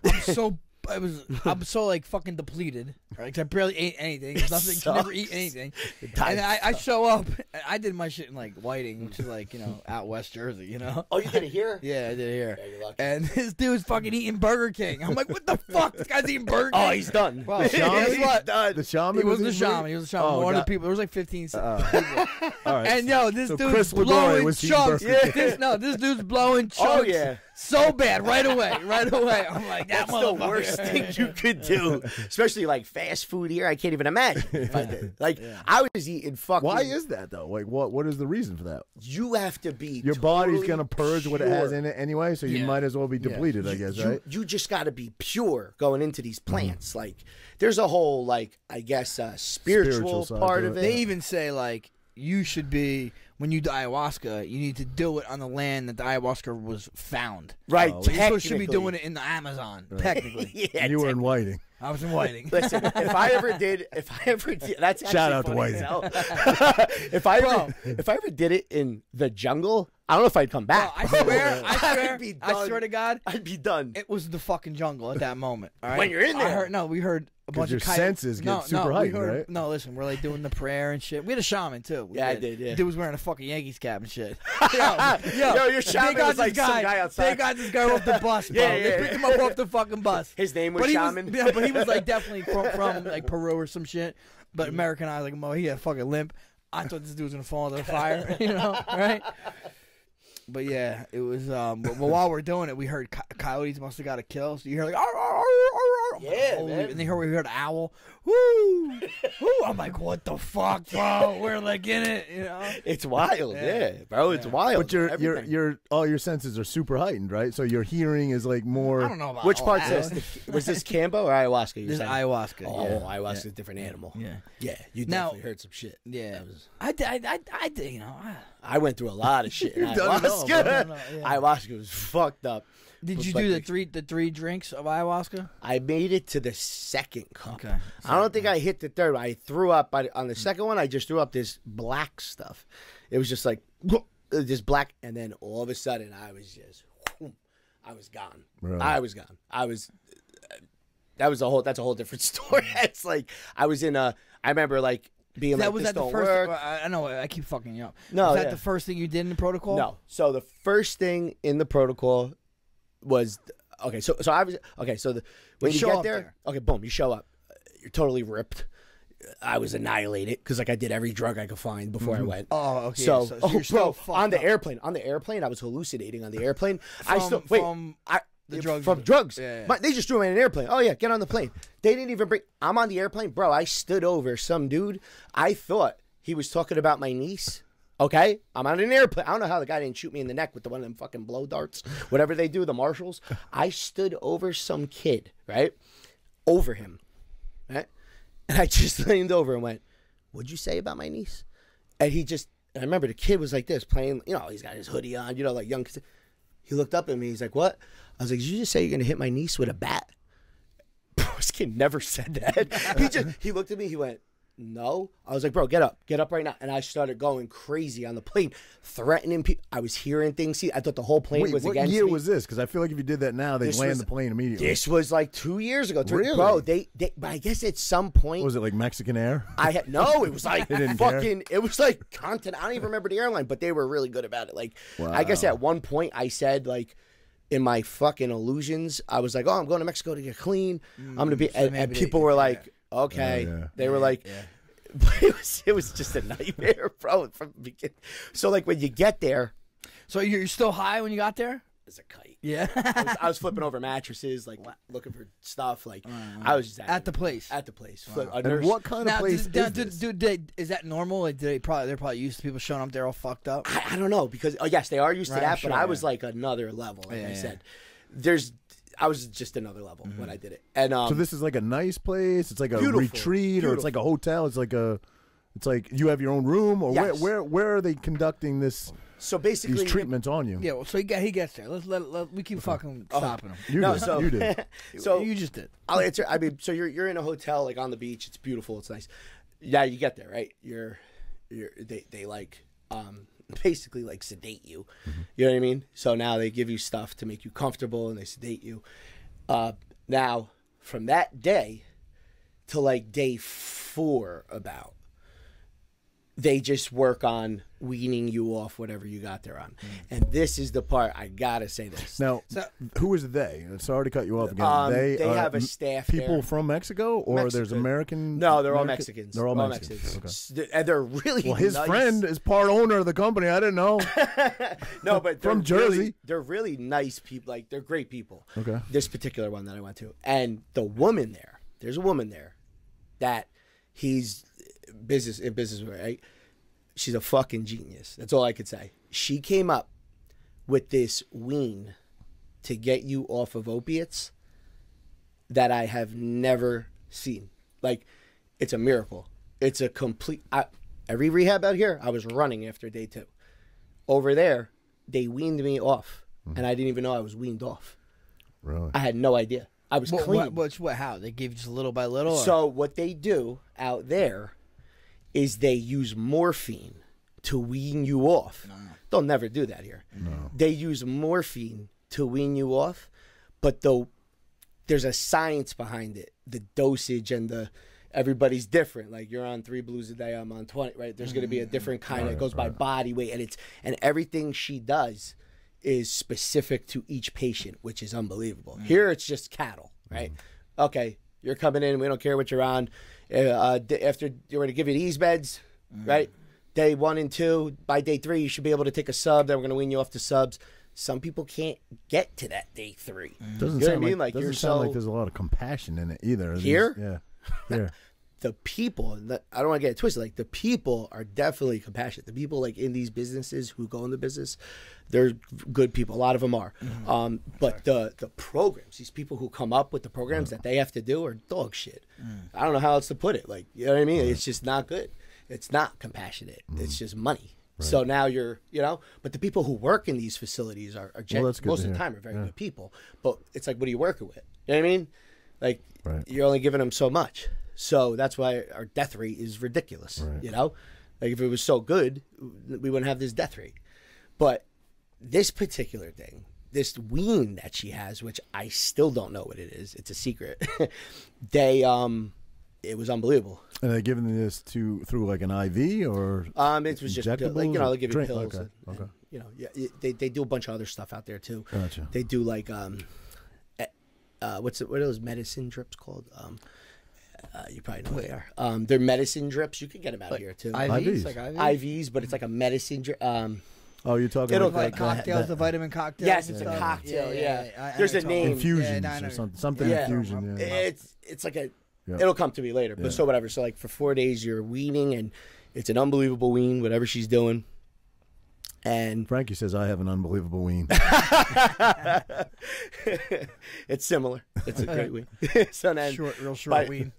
I'm so like fucking depleted. Right? 'Cause I barely ate anything. There's nothing. Can never eat anything. And I show up. And I did my shit in like Whiting, which is like out West Jersey. You know. Oh, you did it here? Yeah, I did it here. Yeah, you're lucky. And this dude's fucking eating Burger King. I'm like, what the fuck? This guy's eating Burger King. Oh, he's done. Well, guess what? The shaman. He wasn't the eating shaman. meat? He was the shaman. Oh, One of God. the people. There was like 15 people. All right. And yo, this So dude's Chris Lagoy blowing was eating chunks. Burger This dude's blowing chunks. Oh, yeah. So bad, right away. I'm like, that That's the motherfucker. worst thing you could do, especially like fast food here. I can't even imagine if I did. Like I was eating fucking. Why is that though? Like, what is the reason for that? you have to be? Your body's totally gonna purge what it has pure. in it anyway, so you Yeah. might as well be depleted, I guess, right? You just got to be pure going into these plants. Like there's a whole like I guess spiritual Spiritual side part to of it. it. They even say like you should be when you do ayahuasca, you need to do it on the land that the ayahuasca was found. Right. You're supposed to be doing it in the Amazon, technically. Yeah, And you were in Whiting. I was in Whiting. Listen, if I ever did, that's actually Shout out to funny Whiting. as hell. if I ever did it in the jungle, I don't know if I'd come back. I swear, be I done. swear to God, I'd be done. it was the fucking jungle at that moment. All right? When you're in there. We heard a bunch your of coyotes. senses get super we heightened, heard, right? No, listen, we're like doing the prayer and shit. We had a shaman too. Yeah, I did, yeah. Dude was wearing a fucking Yankees cap and shit. Yo, your shaman they got was like this some guy outside. They got this guy off the bus, bro. Yeah, They yeah, picked him up off the fucking bus. His name was But he Shaman. but he was like definitely from like Peru or some shit. But Americanized like Mo. He had a fucking limp. I thought this dude was gonna fall into the fire, you know, right? But yeah, it was. But while we're doing it, we heard coyotes must have got a kill. So you hear like, arr, arr, arr, arr. Yeah, Holy, man. and then we heard owl. Woo, woo. I'm like, what the fuck, bro? We're like in it, you know. It's wild, yeah, bro. It's wild. But your all your senses are super heightened, right? So your hearing is like more. I don't know about Which all part's that. this? Was this Cambo or ayahuasca? This is ayahuasca. Oh, yeah. ayahuasca's a different animal. Yeah. Yeah, you Now- definitely heard some shit. Yeah. That was- I did, you know. I went through a lot of shit. in You've done it all, bro. ayahuasca. Yeah. Ayahuasca was fucked up. Did you But do like- the three drinks of ayahuasca? I made it to the second cup. Okay. I don't think I hit the third. I threw up on the second one. I just threw up this black stuff. It was just like this black, and then all of a sudden, I was gone. Really? I was gone. That's a whole different story. It's like I was in a. I remember like being That like, was this that the don't first. work. I know. I keep fucking you up. No, was that yeah. the first thing you did in the protocol? No. So the first thing in the protocol was okay. So I was okay. So when you show get up there, there. okay, boom, you show up. You're totally ripped. I was annihilated because like I did every drug I could find before I went. Oh, okay. So, So oh, you're still bro, fucked on the up. airplane, I was hallucinating on the airplane. From the drugs. From drugs. Yeah, yeah. They just threw me in an airplane. Oh yeah, get on the plane. They didn't even bring. I'm on the airplane, bro. I stood over some dude. I thought he was talking about my niece. Okay, I'm on an airplane. I don't know how the guy didn't shoot me in the neck with the one of them fucking blow darts, whatever they do, the marshals. I stood over some kid, right, over him, right, and I just leaned over and went, "What'd you say about my niece?" And he just. I remember the kid was like this, playing. You know, he's got his hoodie on. You know, like young kids. He looked up at me. He's like, "What?" I was like, "Did you just say you're gonna hit my niece with a bat?" This kid never said that. He looked at me. He went, "No." I was like, "Bro, get up right now." And I started going crazy on the plane, threatening people. I was hearing things. See, I thought the whole plane Wait, was what against year me. was this? Because I feel like if you did that now, they'd This land was- the plane immediately. This was like 2 years ago. Really? Bro, they. But I guess at some point, What was it like Mexican Air? I had no. It was like They didn't care? fucking. It was like content. I don't even remember the airline, but they were really good about it. Like, I guess Wow. at one point I said like. In my fucking illusions, I was like, "Oh, I'm going to Mexico to get clean. I'm gonna be," so and maybe people they- were like, "Okay." Yeah. They were like, but it was just a nightmare, bro. From the beginning. So like when you get there, So you're still high when you got there? it's a kite. Yeah. I was flipping over mattresses, like looking for stuff. Like I was just At the place. At the place. A And nurse- what kind of Now, place is that normal? Like, they're probably used to people showing up there all fucked up. I don't know because yes, they are used to Right, that, sure, but I yeah. was like another level. Like Yeah, I yeah. said, I was just another level when I did it. And So this is like a nice place. It's like a Beautiful. retreat, or it's like a hotel. It's like you have your own room, or Yes. where are they conducting so basically these treatments on you? Yeah, well, so he gets there. We keep fucking stopping him. You No, did. so- You did. So you just did. I'll answer. I mean, so you're in a hotel like on the beach. It's beautiful. It's nice. Yeah, you get there, right? They like basically like sedate you. You know what I mean? So now they give you stuff to make you comfortable and they sedate you. Now from that day to like day 4 about, they just work on weaning you off whatever you got there on. And this is the part I gotta say this. Now, So- who is they? Sorry to cut you off again. They are have a staff people there. from Mexico, or there's Mexican. American. No, they're all American- Mexicans. They're all Mexicans. Okay. And they're really Well, his nice. friend is part owner of the company. I didn't know. No, but From they're really- Jersey. they're really nice people. Like they're great people. Okay. This particular one that I went to, and the woman there. There's a woman there that he's in business with, right? She's a fucking genius. That's all I could say. She came up with this wean to get you off of opiates that I have never seen. Like, it's a miracle. It's a complete. Every rehab out here, I was running after day 2. Over there, they weaned me off, and I didn't even know I was weaned off. Really? I had no idea. I was clean. How? They give you just little by little? So what they do out there is they use morphine to wean you off. No. They'll never do that here. No. They use morphine to wean you off, but there's a science behind it. The dosage and everybody's different. Like you're on 3 blues a day, I'm on 20, right? There's going to be a different kind that goes by body weight, and everything she does is specific to each patient, which is unbelievable. Here it's just cattle, right? Okay, you're coming in, we don't care what you're on. After you're going to give you these beds, right? Day 1 and 2, by day 3 you should be able to take a sub. Then we're going to wean you off the subs. Some people can't get to that day 3. Doesn't you know sound what I mean? like doesn't sound like there's a lot of compassion in it either. Here? Yeah. Here. The people, I don't want to get it twisted, like the people are definitely compassionate. The people like in these businesses who go into business, they're good people. A lot of them are. But the programs, these people who come up with the programs that they have to do are dog shit. I don't know how else to put it. Like, you know what I mean? It's just not good. It's not compassionate. It's just money. Right. So now you're, but the people who work in these facilities are most of the time are very good people. But it's like, what are you working with? You know what I mean? Like, you're only giving them so much. So that's why our death rate is ridiculous, Like if it was so good, we wouldn't have this death rate. But this particular thing, this wean that she has, which I still don't know what it is. It's a secret. It was unbeliable. And they giving this through like an IV or it was just like they'll give you pills. Okay. And, they do a bunch of other stuff out there too. Gotcha. They do like what are those medicine drips called? You probably know what they are. They're medicine drips. You can get them out here too. IVs? Like IVs, but it's like a medicine drip. Oh, you're talking like cocktails, the vitamin cocktails. Yes, it's a cocktail. Yeah. There's a name. Infusions or something. Infusion. Yeah. It's like a. Yeah. It'll come to me later, but so whatever. So like for 4 days you're weaning, and it's an unbelievable wean, whatever she's doing. And Frankie says I have an unbelievable wean. It's similar. It's a great wean. So then real short wean.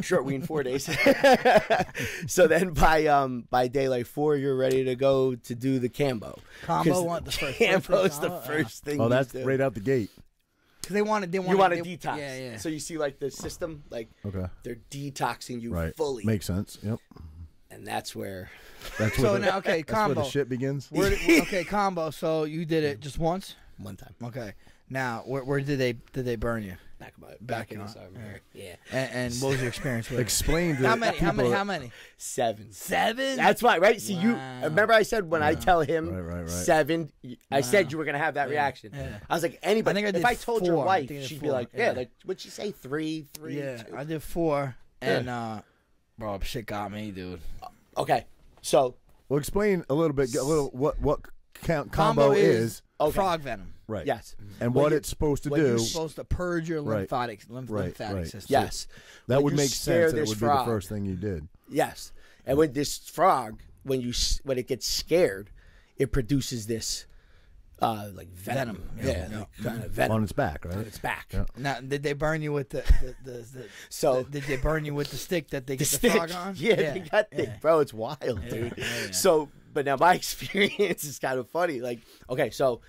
Short wean, 4 days. So then by day like 4, you're ready to go to do the combo. The first. Cambo's the first thing. Oh, that's right out the gate. Because they want to detox. Yeah. So you see, like the system, like they're detoxing you fully. Makes sense. Yep. And that's where. That's so where now, that's combo. where the shit begins. Combo. So you did it just once. One time. Okay. Now, where did they burn you? Back in the arm. Yeah. And what was your experience with it? Explain to How many? 7. 7? That's why, right? See, you remember I said when I tell him 7, I said you were gonna have that reaction. Yeah. I was like, anybody. If I told 4. your wife, she'd be like, like, what'd she say? 3. Yeah, 2. I did 4, and bro, shit got me, dude. Okay, so explain a little bit. What combo is. Frog venom. Right. Yes. And what it's supposed to do. It's supposed to purge your lymphatic system. Yes. That would make sense. That would be the first thing you did. Yes. And when this frog, when it gets scared, it produces this like venom. Kind of venom on its back, right? On its back. Yeah. Now, did they burn you with the did they burn you with the stick that they get the frog on? Yeah, they got bro. It's wild, dude. So, but now my experience is kind of funny. Like, okay, so.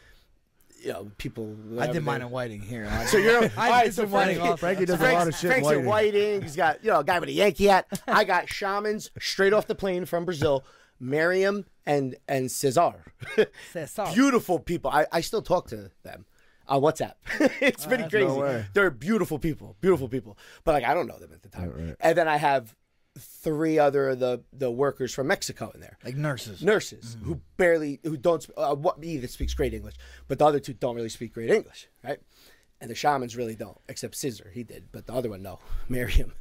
People. I did mine in Whiting here. So you're. I did some Whiting. Frankie does a lot of shit. Frank's in Whiting. He's got a guy with a Yankee hat. I got shamans straight off the plane from Brazil, Miriam and Cesar. Beautiful people. I still talk to them on WhatsApp. It's pretty crazy. No They're beautiful people. But like I don't know them at the time. Right. And then I have 3 other of the workers from Mexico in there, like nurses who don't either speaks great English, but the other 2 don't really speak great English, right? And the shamans really don't, except Scissor, he did, but the other one no, Miriam.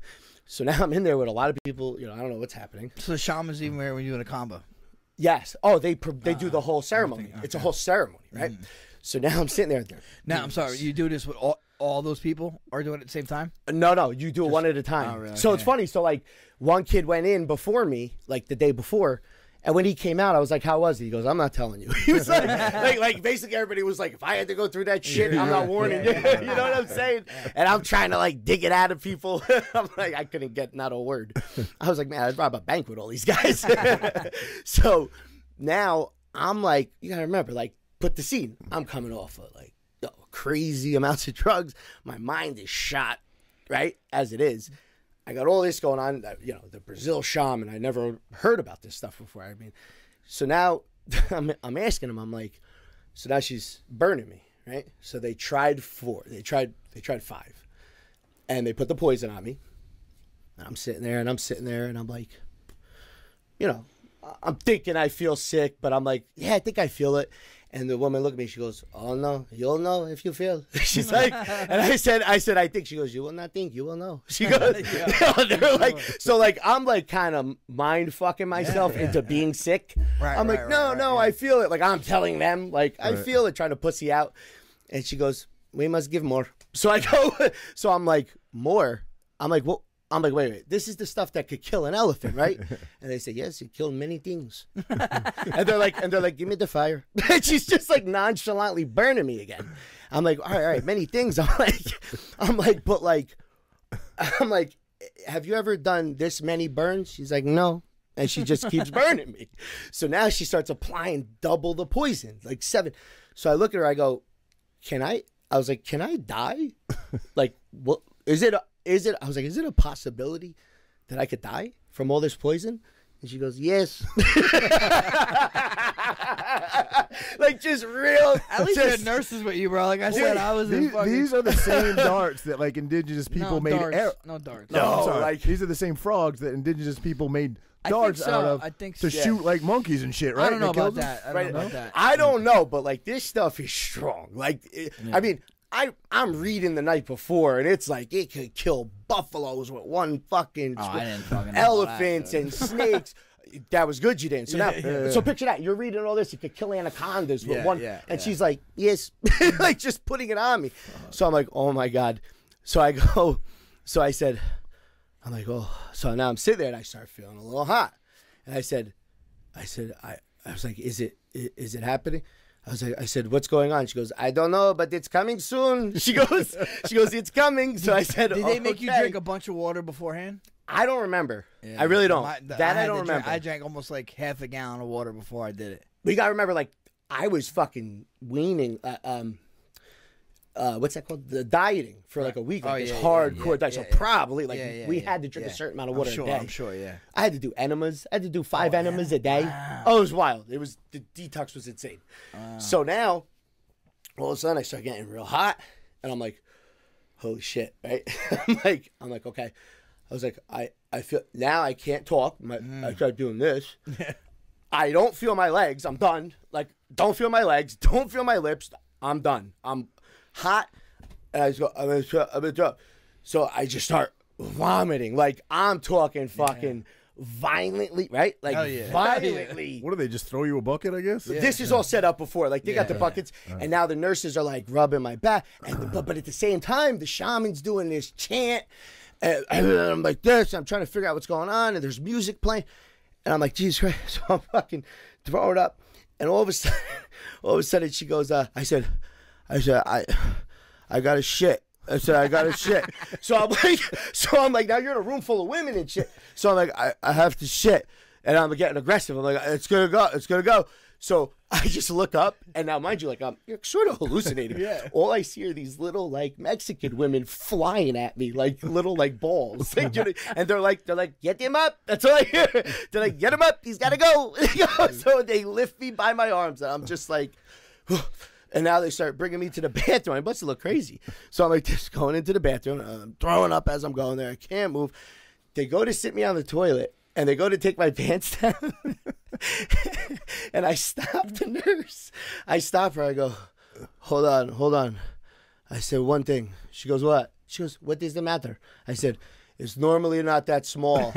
So now I'm in there with a lot of people. I don't know what's happening. So the shamans even when you're doing a combo. Yes. Oh, they do the whole ceremony. Okay. It's a whole ceremony, right? So now I'm sitting there. Now I'm sorry. You do this with all those people are doing it at the same time? No, you do it one at a time. Oh, really? So it's funny. So like one kid went in before me, like the day before, and when he came out, I was like, "How was he?" He goes, "I'm not telling you." He was like basically everybody was like, "If I had to go through that shit, I'm not warning you." You know what I'm saying? And I'm trying to like dig it out of people. I'm like, I couldn't get not a word. I was like, man, I'd rob a bank with all these guys. So now I'm like, you gotta remember, like, put the scene. I'm coming off of like crazy amounts of drugs. My mind is shot, right? As it is. I got all this going on, you know, the Brazil shaman. I never heard about this stuff before. I mean, so now I'm asking him, I'm like, so now she's burning me, right? So they tried 4. They tried 5. And they put the poison on me. And I'm sitting there and I'm like, you know, I'm thinking I feel sick, but I'm like, yeah, I think I feel it. And the woman looked at me. She goes, "Oh no, you'll know if you feel." She's like, and I said, I think. She goes, "You will not think, you will know." She goes, they're like, so like I'm like kind of mind fucking myself into being sick. Right, I'm like, no, I feel it. Like I'm telling them, like I feel it, trying to pussy out. And she goes, "We must give more." So I go, so I'm like, more. I'm like, well. I'm like, wait, this is the stuff that could kill an elephant, right? And they say, yes, it killed many things. and they're like, give me the fire. And she's just like nonchalantly burning me again. I'm like, all right, many things. I'm like, have you ever done this many burns? She's like, no. And she just keeps burning me. So now she starts applying double the poison, like 7. So I look at her, I go, I was like, can I die? Like, what is it? I was like, is it a possibility that I could die from all this poison? And she goes, yes. Like, just real. At least you had nurses with you, bro. Like I said, I was in fucking... These are the same darts that, like, indigenous people made. No darts. No, I'm sorry. Like, these are the same frogs that indigenous people made darts out of to shoot, like, monkeys and shit, right? I don't know about that. I don't know, but, like, this stuff is strong. Like, I mean... I'm reading the night before, and it's like it could kill buffaloes with one fucking elephants and snakes. That was good, you didn't. So now, so picture that. You're reading all this. You could kill anacondas with one. And she's like, yes. Like, just putting it on me. So I'm like, oh, my God. So I go, so I said, I'm like, oh. So now I'm sitting there, and I start feeling a little hot. And I was like, is it happening? I said, what's going on? She goes, I don't know, but it's coming soon. She goes, it's coming. So I said, did they make you drink a bunch of water beforehand? I don't remember. Yeah. I really don't. I don't remember. I drank almost like half a gallon of water before I did it. But you got to remember, like, I was fucking weaning, what's that called? The dieting for like a week. Like hardcore diet. So probably, like, we had to drink a certain amount of water a day. I'm sure, yeah. I had to do enemas. I had to do 5 enemas a day. Wow. Oh, it was wild. The detox was insane. Wow. So now, all of a sudden, I start getting real hot. And I'm like, holy shit, right? I'm like, okay. I was like, I feel, now I can't talk. I started doing this. I don't feel my legs. I'm done. Like, don't feel my legs. Don't feel my lips. I'm done. I'm hot. And I just go, I'm gonna throw up. So I just start vomiting. Like, I'm talking fucking violently, right? Like, violently. What do they just throw you a bucket, I guess? This is all set up before. Like, they got the buckets, and now the nurses are like rubbing my back. And but at the same time, the shaman's doing this chant. And I'm like this. I'm trying to figure out what's going on. And there's music playing. And I'm like, Jesus Christ. So I'm fucking throwing up. And all of a sudden, she goes, I said, I got to shit. I said, I got to shit. So I'm like, now you're in a room full of women and shit. So I'm like, I have to shit. And I'm getting aggressive. I'm like, it's going to go. So I just look up, and now, mind you, like, you're sort of hallucinating. All I see are these little, like, Mexican women flying at me, like, little, like, balls. And they're like, get him up. That's all I hear. They're like, get him up. He's got to go. So they lift me by my arms, and I'm just like, and now they start bringing me to the bathroom. I must have looked crazy. So I'm like, just going into the bathroom. I'm throwing up as I'm going there. I can't move. They go to sit me on the toilet, and they go to take my pants down. And I stop the nurse. I stop her. I go, hold on. I said, one thing. She goes, what? She goes, what is the matter? I said, it's normally not that small.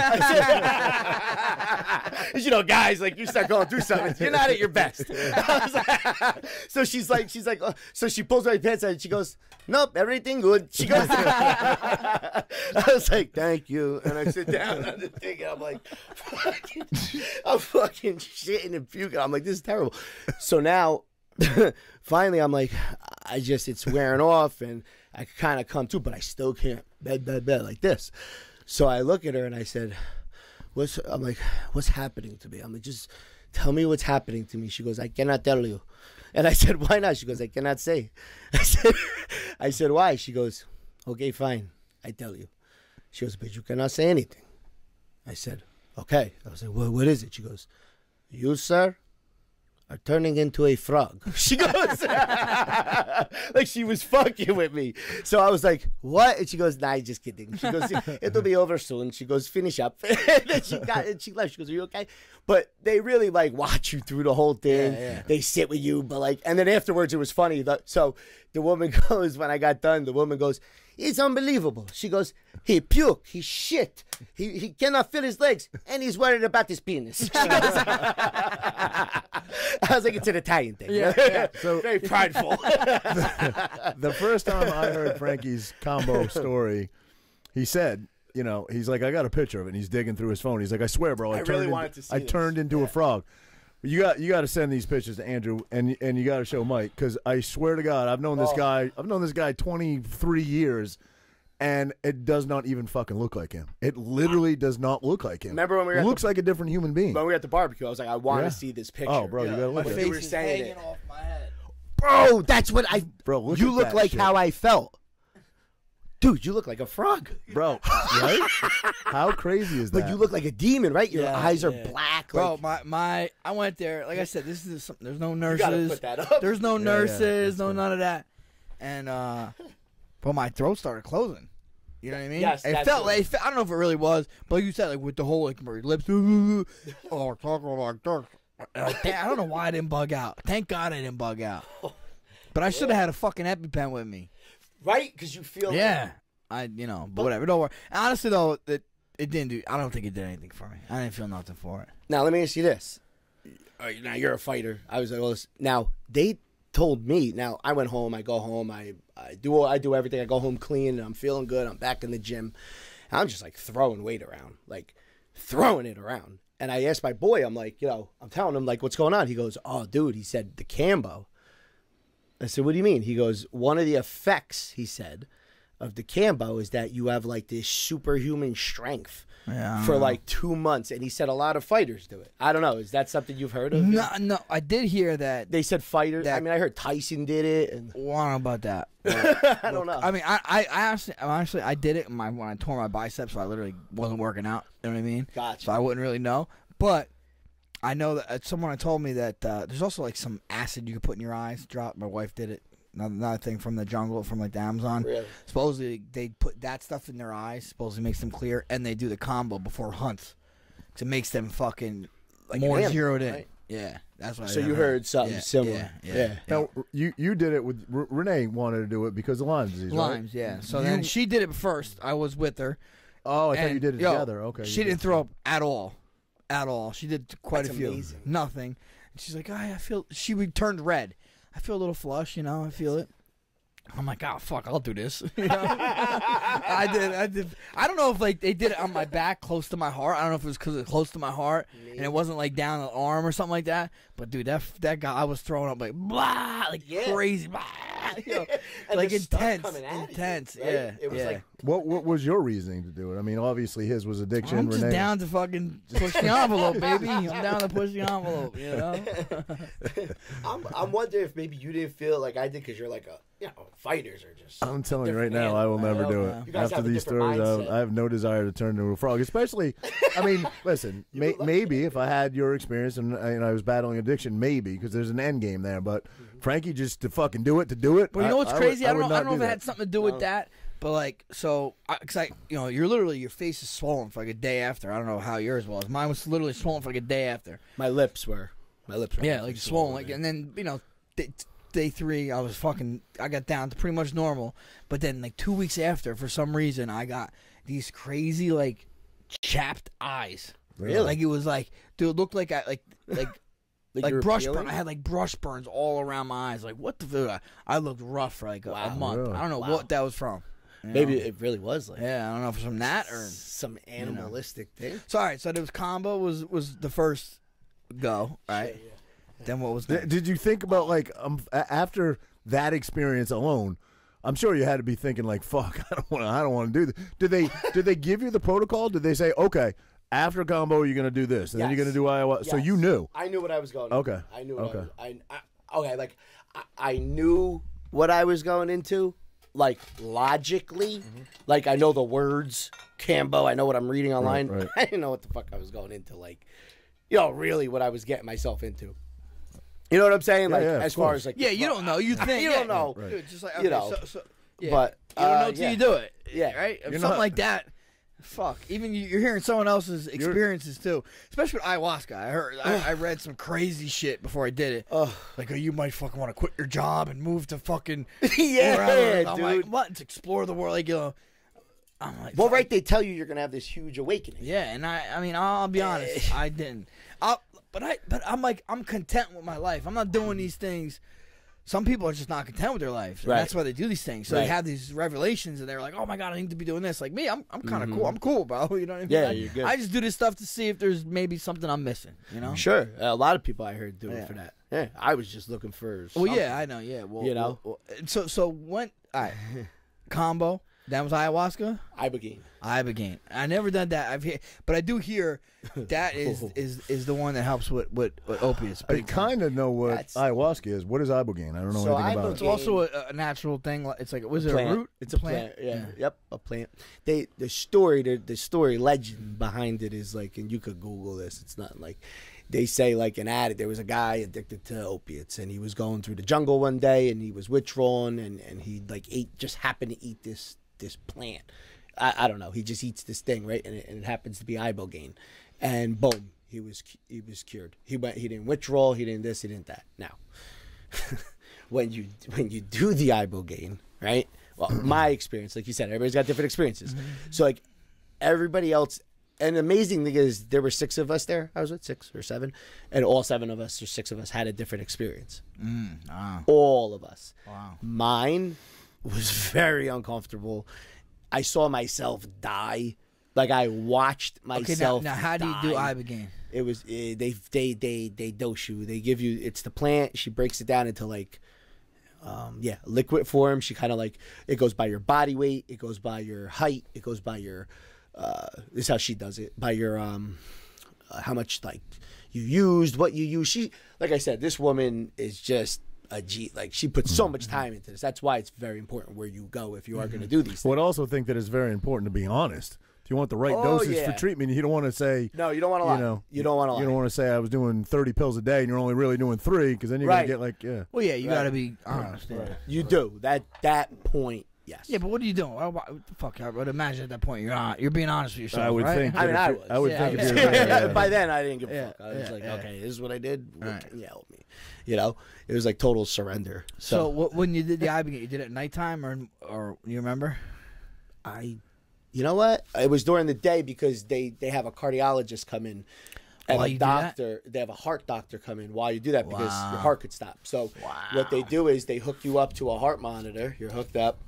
You know, guys, like, you start going through something, you're not at your best. So she's like, so she pulls my pants out and she goes, nope, everything good. She goes, I was like, thank you. And I sit down on the thing and I'm like, I'm fucking shitting and puking. I'm like, this is terrible. So now, finally, I'm like, it's wearing off and I kind of come to, but I still can't bed like this. So I look at her and I said, what's happening to me? I'm like, just tell me what's happening to me. She goes, I cannot tell you. And I said, why not? She goes, I cannot say. I said, why? She goes, okay, fine. I tell you. She goes, but you cannot say anything. I said, okay. I was like, well, what is it? She goes, you, sir, are turning into a frog. She goes, like she was fucking with me. So I was like, what? And she goes, nah, just kidding. She goes, it'll be over soon. She goes, finish up. And then she left. She goes, are you okay? But they really like watch you through the whole thing. Yeah. They sit with you, but like, and then afterwards it was funny. So the woman goes, when I got done, the woman goes, it's unbelievable. She goes, he puke, he shit, he cannot feel his legs, and he's worried about his penis. I was like, it's an Italian thing. Yeah. So very prideful. The first time I heard Frankie's combo story, he said, you know, he's like, I got a picture of it, and he's digging through his phone. He's like, I swear, bro, I turned into a frog. You got to send these pictures to Andrew, and you got to show Mike, because I swear to God, I've known this guy 23 years, and it does not even fucking look like him. It literally does not look like him. Remember when we were looks like a different human being. When we were at the barbecue, I was like, I want to see this picture. Oh, bro, you got to look at it. it. My face is hanging off my head. Bro, that's what I. Bro, look you at look that like shit. how I felt. Dude, you look like a frog. Bro, right? How crazy is that? But you look like a demon, right? Your eyes are black. Bro, like, I went there. Like I said, this is something. There's no you gotta nurses. put that up. There's no nurses. No none of that. And but my throat started closing. You know what I mean? Yes, it felt like I don't know if it really was, but like you said, like with the whole like my lips. Oh, talking like this. I don't know why I didn't bug out. Thank God I didn't bug out. But I should have had a fucking EpiPen with me. Right? Because you feel. Yeah. But whatever. Don't worry. Honestly, though, it didn't do. I don't think it did anything for me. I didn't feel nothing for it. Now let me ask you this. Now you're a fighter. I was like, well, now they told me. Now I went home. I go home. I do everything. I go home clean, and I'm feeling good. I'm back in the gym. And I'm just like throwing weight around, like throwing it around. And I asked my boy. I'm like, I'm telling him like, what's going on? He goes, oh, dude. He said the Cambo. I said, what do you mean? He goes, one of the effects. He said. Of the Cambo is that you have like this superhuman strength for like 2 months, and he said a lot of fighters do it. I don't know. Is that something you've heard of? No. I did hear that they said fighters. I mean, I heard Tyson did it. And I don't know about that. I don't know. I mean, I honestly, I did it when I tore my biceps, so I literally wasn't working out. You know what I mean? Gotcha. So I wouldn't really know, but I know that someone told me that there's also like some acid you can put in your eyes. Drop. My wife did it. Another thing from the jungle, from like the Amazon. Really? Supposedly they put that stuff in their eyes. Supposedly makes them clear, and they do the combo before hunts, so it makes them fucking like more zeroed in. Right? Yeah, that's what. So you heard something similar. Yeah. Now you did it with Renee. Wanted to do it because of Lyme's disease. Lyme's, right? Yeah. So then she did it first. I was with her. Oh, I thought you did it together. Okay. She didn't throw up at all. She did quite a few. Amazing. Nothing. And she's like, I feel. She turned red. I feel a little flush, I feel it. I'm like, oh fuck, I'll do this. I did. I don't know if like they did it on my back, close to my heart. I don't know if it was because it's close to my heart and it wasn't like down the arm or something like that. But dude, that guy, I was throwing up like blah, like crazy, blah, like intense. Right? Yeah, it was like. What was your reasoning to do it? I mean, obviously his was addiction. I'm just Renee down to fucking push the envelope, baby. I'm down to push the envelope. I'm wondering if maybe you didn't feel like I did because you're like fighters are just. I'm telling you right now, I will never do it. After these stories, I have no desire to turn into a frog. Especially, I mean, listen, maybe if I had your experience and I was battling addiction, maybe because there's an end game there. But Frankie, just to fucking do it. But you know what's crazy? I don't know if it that. had something to do with that. But like, so, cause you're literally, your face is swollen for like a day after. I don't know how yours was. Mine was literally swollen for like a day after. My lips were. Yeah, like swollen. Like, and then day 3, I got down to pretty much normal. But then like 2 weeks after, for some reason, I got these crazy like chapped eyes. Really? Like it was like, dude, it looked like like brush burn. I had like brush burns all around my eyes. Like what the fuck? I looked rough for like a month. Really? I don't know what that was from. Maybe it really was like. Yeah, I don't know if it's from that or some animalistic thing. So all right, so there was combo was the first go, right? Sure, yeah. Then what was that? Did you think about like after that experience alone? I'm sure you had to be thinking like, "Fuck, I don't want to do this." Did they give you the protocol? Did they say, "Okay, after combo, you're going to do this, and then you're going to do ayahuasca. Yes. So you knew. I knew what I was going into. Okay. I knew what okay, like, I knew what I was going into, like, logically. Like, I know the words, Cambo, I know what I'm reading online. Right. I didn't know what the fuck I was going into, like, you know, really what I was getting myself into. You know what I'm saying? Like, yeah, as far as, like... Yeah, you don't know. You think. You don't know. Right. Dude, just like, You know. Yeah. But, you don't know until you do it. Yeah. Right? You're Something not- like that. Fuck. Even you're hearing someone else's experiences too, especially with ayahuasca. I read some crazy shit before I did it. Like, oh, you might fucking want to quit your job and move to fucking wherever. I'm like, dude. what? To explore the world. Like, you know, I'm like, Well, fuck. right, they tell you you're going to have this huge awakening. Yeah, and I mean, I'll be honest, I didn't. But I'm like, I'm content with my life. I'm not doing these things. Some people are just not content with their lives, and Right. that's why they do these things. So they have these revelations, and they're like, "Oh my god, I need to be doing this." Like me, I'm kind of cool. I'm cool, bro. You know what I mean? Yeah, you're good. I just do this stuff to see if there's maybe something I'm missing. You know? Sure. A lot of people I heard do Yeah. it for that. Yeah, I was just looking for Well, something. yeah, I know. Yeah, well, You know? so when all right, combo. That was ayahuasca. Ibogaine. I never done that. But I do hear that is the one that helps with opiates. I big time. kind of know what That's- ayahuasca is. What is ibogaine? I don't know So anything about It's it. also a natural thing. It's like, was it a root? It's a plant. Yeah. Yep. A plant. The story legend behind it is like, and you could Google this. It's not like they say like an addict. There was a guy addicted to opiates, and he was going through the jungle one day, and he was withdrawn, and he like happened to eat this plant. I don't know. He just eats this thing, right? And it happens to be ibogaine, and boom, he was cured. He didn't withdraw. He didn't this. He didn't that. Now, when you do the ibogaine, right? Well, my experience, like you said, everybody's got different experiences. So like everybody else, and the amazing thing is there were 6 of us there. I was with 6 or 7, and all 7 of us or 6 of us had a different experience. All of us. Wow. Mine was very uncomfortable. I saw myself die. Like I watched myself. Now how do you do die. ibogaine? It was they dose you. They give you. It's the plant. She breaks it down into like, liquid form. She kind of like it goes by your body weight. It goes by your height. It goes by your. This is how she does it. By your how much like you used, what you use. She, like I said, this woman is just a G. Like she puts so much time into this. That's why it's very important where you go if you are going to do these things. Well, I also think that it's very important to be honest. If you want the right Oh, dosage yeah. for treatment, you don't want to say. No, you don't want to lie. You don't want to lie. You don't want to say I was doing 30 pills a day and you're only really doing 3 because then you're Right. gonna get like Well, yeah, you got to be honest. Yeah. You do that point. Yes. Yeah, but what are you doing? What the fuck? I would imagine at that point you're being honest with yourself. I would right? think. I mean, I if was. I would Yeah, think yeah. if you're yeah. By then, I didn't give a Yeah, fuck. I was yeah, like, yeah. okay, this is what I did. What Right. can you help me? You know, it was like total surrender. So when you did the ibogaine, you did it at nighttime or you remember? You know what? It was during the day because they have a cardiologist come in. And While a you do that? doctor, they have a heart doctor come in while you do that because Wow. your heart could stop. So what they do is they hook you up to a heart monitor. You're hooked up,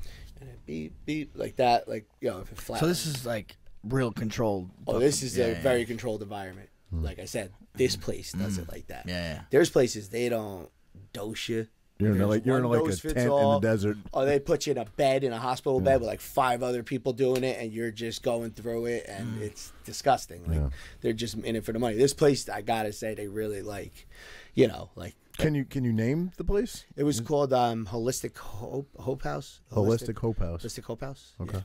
and it beep beep like that, like if it flat. So this is like real controlled. Oh, this is a Yeah. very controlled environment. Like I said, this place does it like that. Yeah. There's places they don't dose you. You're in There's like one a dose tent fits in the all. desert. Oh, they put you in a bed, in a hospital bed with like 5 other people doing it, and you're just going through it, and it's disgusting. Like they're just in it for the money. This place, I gotta say, they really like, like. Can you name the place? It was called Holistic Hope House. Holistic Hope House. Holistic Hope House. Okay. Yeah.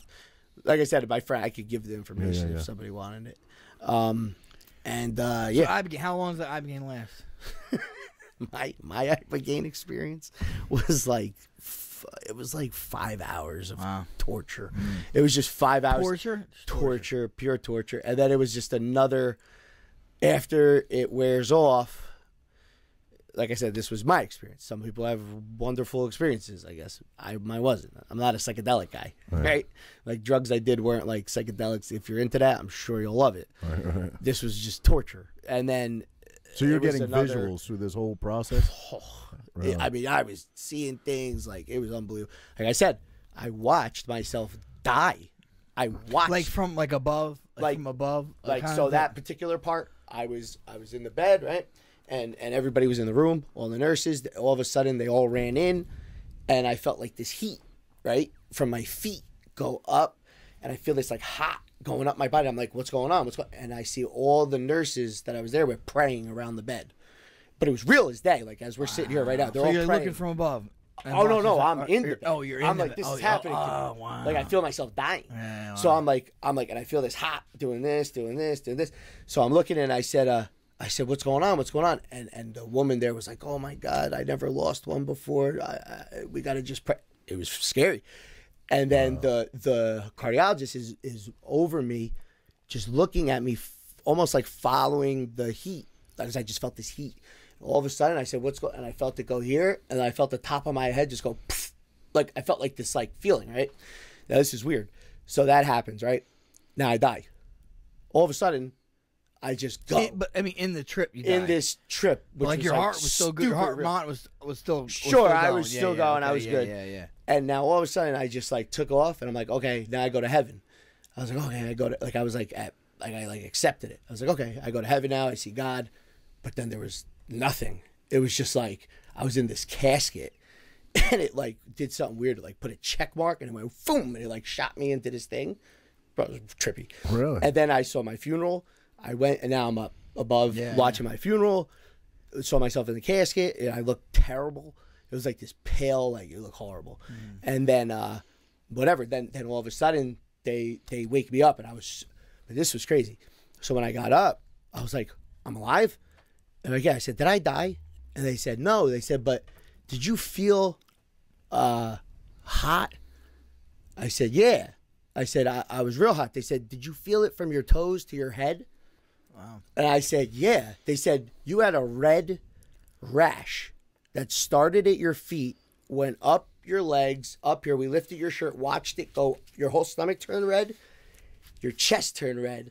Like I said, my friend, I could give the information Yeah. if somebody wanted it. So ibogaine, how long does the ibogaine last? My Ibogaine experience was like it was like 5 hours of torture. It was just 5 hours Torture? pure torture, and then it was just another. After it wears off, like I said, this was my experience. Some people have wonderful experiences. I guess mine wasn't. I'm not a psychedelic guy, right? Like drugs I did weren't like psychedelics. If you're into that, I'm sure you'll love it. Right. This was just torture, and then. So you're it was getting another- visuals through this whole process. Really? I mean, I was seeing things like it was unbelievable. Like I said, I watched myself die. I watched Like from above, Like- from above, like kind so of that particular part. I was in the bed, right, and everybody was in the room. All the nurses. All of a sudden, they all ran in, and I felt like this heat, right, from my feet go up, and I feel this like hot going up my body. I'm like, what's going on? And I see all the nurses that I was there with praying around the bed. But it was real as day, like as we're sitting here right now. They're So all you're praying. looking from above. Oh no, I'm in the bed. Oh, you're in I'm the like, bed. this is happening to me. Oh, wow. Like I feel myself dying. Yeah, So I'm like, and I feel this hot, doing this. So I'm looking and I said, what's going on? What's going on? And the woman there was like, oh my God, I never lost one before. We got to just pray. It was scary. And then the cardiologist is over me, just looking at me, almost like following the heat. As I just felt this heat. All of a sudden, I said, "What's going?" And I felt it go here, and I felt the top of my head just go, pff, like I felt like this feeling, right? Now this is weird. So that happens, right? Now I die. All of a sudden, I just go. But I mean, in the trip, you died. In this trip, which like was your heart was still good. Your heart real. was still Sure, still I going. was still going. I was good. Yeah. And now all of a sudden, I just took off, and I'm like, okay, now I go to heaven. I was like, okay, I go to I was like I accepted it. I was like, okay, I go to heaven now. I see God, but then there was nothing. It was just like I was in this casket, and it did something weird. It put a check mark, and it went boom, and it shot me into this thing. Bro, it was trippy. Really? And then I saw my funeral. I went, and now I'm up above watching my funeral. Saw myself in the casket, and I looked terrible. It was like this pale, it looked horrible. And then whatever. Then all of a sudden they wake me up, and but this was crazy. So when I got up, I was like, I'm alive. And I said, did I die? And they said, no. They said, but did you feel hot? I said, yeah. I said, I was real hot. They said, did you feel it from your toes to your head? Wow. And I said, yeah. They said, you had a red rash that started at your feet, went up your legs, up here. We lifted your shirt, watched it go. Your whole stomach turned red. Your chest turned red.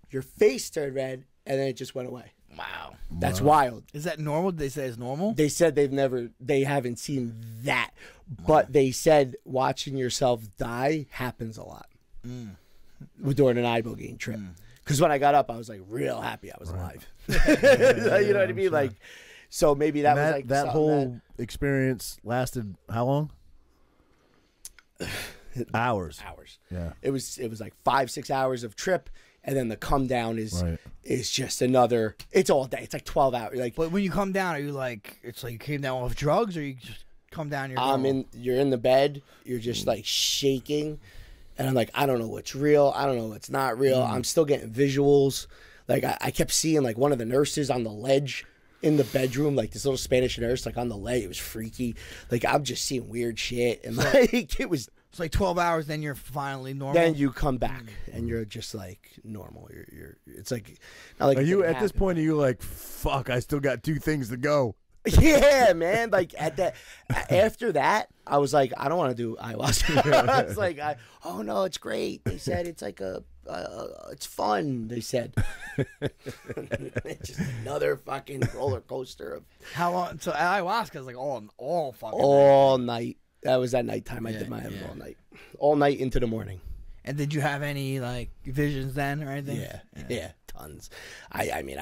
Your face turned red. And then it just went away. Wow. That's wild. Is that normal? Did they say it's normal? They said they haven't seen that. But they said watching yourself die happens a lot during an ibogaine trip. Because when I got up, I was real happy I was alive. You know what I mean? Sure. So maybe that was that whole experience lasted how long? Hours. Yeah. It was 5-6 hours of trip. And then the come down is just another. It's all day. It's 12 hours. But when you come down, are you it's like you came down off drugs, or you just come down? You're in the bed. You're just shaking, and I'm I don't know what's real. I don't know what's not real. I'm still getting visuals. I kept seeing one of the nurses on the ledge in the bedroom, this little Spanish nurse, on the ledge. It was freaky. I'm just seeing weird shit, and it was. It's 12 hours, then you're finally normal. Then you come back and you're just normal. You're it's not are you at this point? Are you fuck? I still got 2 things to go. Yeah, man. After that, I was I don't want to do ayahuasca. I was oh no, it's great. They said it's it's fun. They said it's just another fucking roller coaster of how long? So ayahuasca is all fucking all night. That was at nighttime. I did my all night into the morning. And did you have any visions then or anything? Yeah, tons. I mean,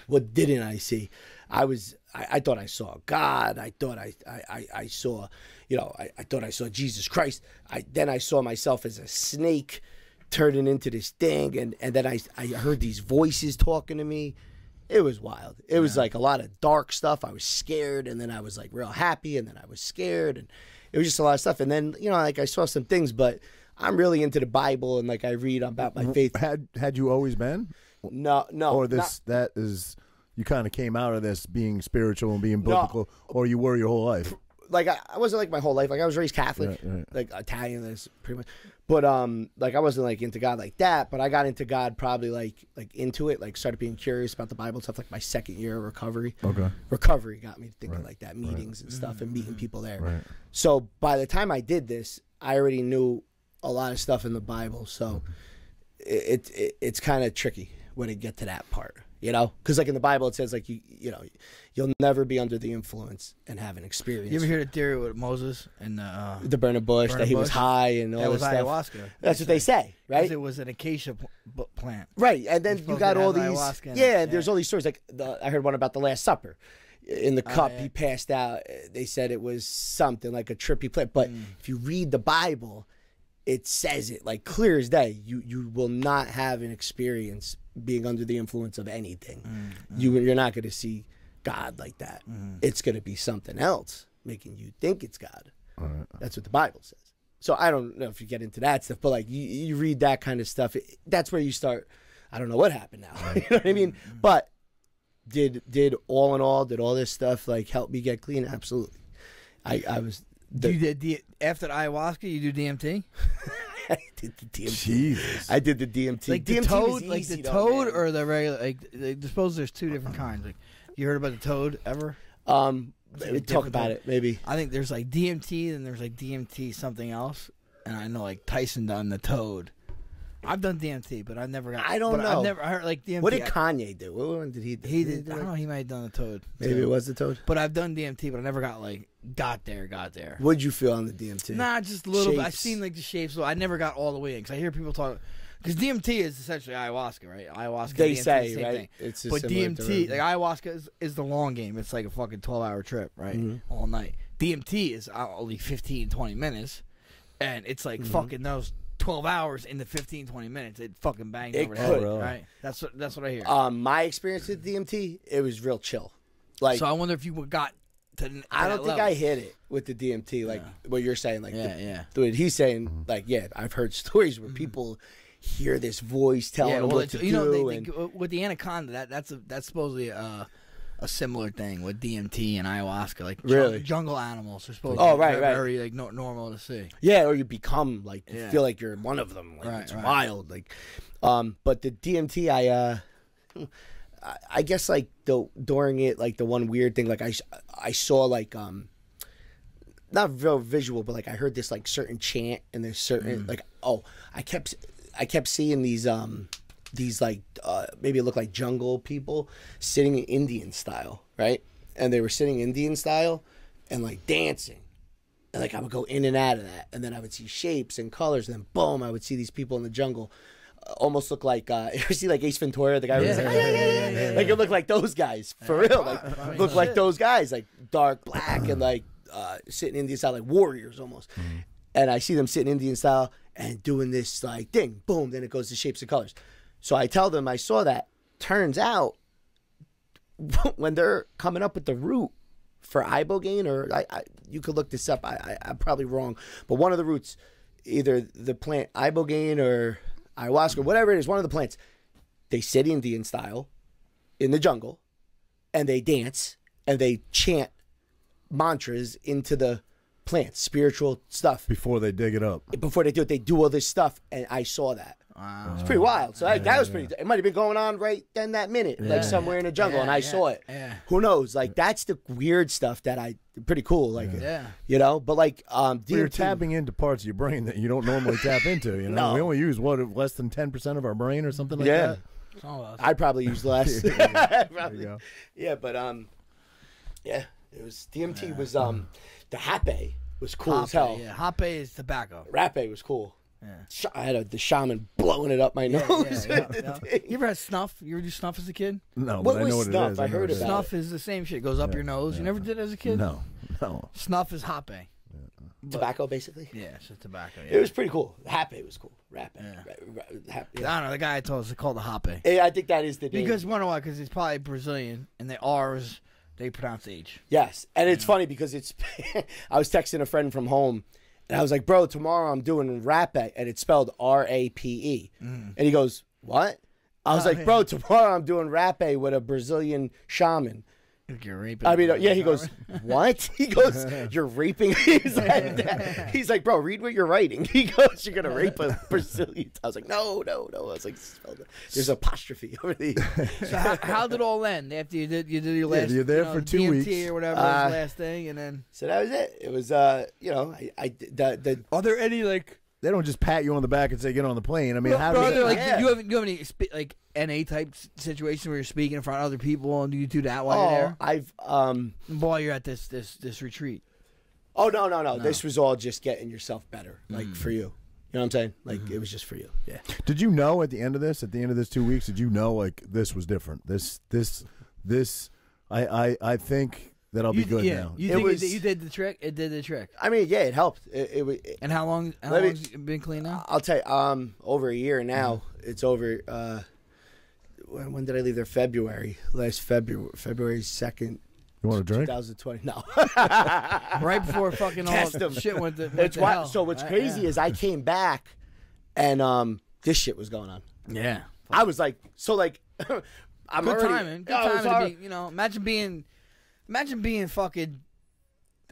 what didn't I see? I thought I saw God. I thought I saw, I thought I saw Jesus Christ. Then I saw myself as a snake turning into this thing, and then I heard these voices talking to me. It was wild. It was a lot of dark stuff. I was scared, and then I was real happy, and then I was scared, and it was just a lot of stuff. And then I saw some things, but I'm really into the Bible, and I read about my faith. Had you always been? No. Or that is you kind of came out of this being spiritual and being biblical, or you were your whole life. I wasn't my whole life. I was raised Catholic, Italian. That's pretty much. But I wasn't into God like that. But I got into God probably into it. Started being curious about the Bible and stuff. My second year of recovery. Okay. Recovery got me thinking that, meetings and stuff, and meeting people there. Right. So by the time I did this, I already knew a lot of stuff in the Bible. So it's kind of tricky when it get to that part. Because in the Bible it says you'll never be under the influence and have an experience. You ever hear the theory with Moses and the burning bush that he was high and all this stuff? That was ayahuasca. That's what they say, right? It was an acacia plant, right? And then you got all these, there's all these stories. I heard one about the Last Supper. In the cup, he passed out. They said it was something like a trippy plant. But if you read the Bible, it says it like clear as day. You will not have an experience being under the influence of anything. You're not going to see God like that. It's going to be something else making you think it's God. That's what the Bible says. So I don't know if you get into that stuff, but like you read that kind of stuff, that's where you start. I don't know what happened now. You know what I mean? But did all in all, did all this stuff like help me get clean? Absolutely. I was. You did after ayahuasca, you do DMT? I did the DMT. Jesus. I did the DMT. Like DMT the toad, was like easy, the though, toad, man. or the regular. Like, I suppose there's two different kinds. Like, you heard about the toad ever? Maybe talk about it, maybe. I think there's like DMT, and there's like DMT something else, and I know like Tyson done the toad. I've done DMT, but I've never got. I don't know. I've never heard like DMT. What did Kanye do? What one did he do? He did. I don't know. He might have done the toad. Maybe too. it was the toad. But I've done DMT, but I never got got there. What'd you feel on the DMT? Nah, just a little bit. I've Shapes. seen like the shapes, so I never got all the way in because I hear people talk. Because DMT is essentially ayahuasca, right? Ayahuasca. They DMT, say, same right? thing. It's a but similar DMT, derivative. like ayahuasca, is the long game. It's like a fucking 12-hour trip, right? All night. DMT is only 15, 20 minutes, and it's like fucking those 12 hours in the 15, 20 minutes. It fucking bangs It over could. the head, right? That's what I hear. My experience with DMT, it was real chill. Like So I wonder if you got to I don't that think level. I hit it with the DMT, like what you're saying. Like Yeah. what he's saying, like I've heard stories where people hear this voice telling them what to you know, do. they, with the anaconda, that's supposedly a similar thing with DMT and ayahuasca. Like Really? jungle animals are supposed Oh, to be right. very like normal to see. Yeah, or you become like you Yeah. feel like you're one of them. Like Right, it's right. wild. Like, but the DMT, I guess like during it, like the one weird thing, like I saw like not real visual, but like I heard this like certain chant and there's certain like I kept seeing these like maybe it looked like jungle people sitting in Indian style, right? And they were sitting Indian style and like dancing. And like I would go in and out of that, and then I would see shapes and colors, and then boom, I would see these people in the jungle, almost look like you ever see like Ace Ventura, the guy who's like, like it looked like those guys for real, like looked like those guys, like dark black and like sitting Indian style, like warriors almost. And I see them sitting Indian style and doing this like thing, boom, then it goes to shapes and colors. So I tell them I saw that. Turns out when they're coming up with the root for ibogaine, or you could look this up. I'm probably wrong, but one of the roots, either the plant ibogaine or ayahuasca, whatever it is, one of the plants, they sit Indian style in the jungle, and they dance and they chant mantras into the plants, spiritual stuff. Before they dig it up. Before they do it, they do all this stuff, and I saw that. Wow. It's pretty wild. So that was pretty. It might have been going on right then that minute, like somewhere in the jungle, and I saw it. Yeah. Who knows? Like that's the weird stuff that pretty cool. Like you know, but like DMT, You're tapping into parts of your brain that you don't normally tap into. You know, No. we only use less than 10% of our brain or something like Yeah. that. I'd probably use less. Probably. go. Yeah, but yeah, it was DMT was the hape was cool as hell. Yeah, hape is tobacco. Rape was cool. Yeah. I had the shaman blowing it up my nose. Yeah. You ever had snuff? You ever do snuff as a kid? No, What but I was know what snuff? it is. I heard know what it about is. Snuff is the same shit. It goes up your nose. You never did it as a kid? No. Snuff is hape. Tobacco, basically. Yeah, it's just tobacco. It was pretty cool. Hape was cool. Rape. I don't know. The guy told us it's called the hape. I think that is the name. Because, wonder why? Because it's probably Brazilian, and the R's, they pronounce H. Yes, and it's funny because it's. I was texting a friend from home, and I was like, "Bro, tomorrow I'm doing rape, and it's spelled RAPE." And he goes, "What?" I was like, "Bro, tomorrow I'm doing rape with a Brazilian shaman." You're raping. I mean, yeah. He goes, "What?" He goes, "You're raping." He's like, "Bro, read what you're writing." He goes, "You're gonna rape a Brazilian." I was like, "No." I was like, "There's apostrophe over the." So how did it all end? After you did your last, you're there for 2 DMT weeks. or whatever, was the last thing, and then. So that was it. It was, the Are there any like? They don't just pat you on the back and say, get on the plane. I mean, how do Are there, you... like, Yeah. do you have any like NA type situation where you're speaking in front of other people, and do you do that while you're there? I've While you're at this retreat. Oh no. This was all just getting yourself better, like for you. You know what I'm saying? Like it was just for you. Yeah. Did you know at the end of this 2 weeks, did you know like this was different? I think that I'll be good now. You think you did the trick? It did the trick. I mean, yeah, it helped. And how long have you been clean now? I'll tell you, over a year now. It's over. When did I leave there? Last February 2nd. You want a drink? 2020. No. Right before fucking all shit went to hell. So what's crazy is I came back, and this shit was going on. Yeah. I was like, I'm good already. timing. Good timing to be, imagine being fucking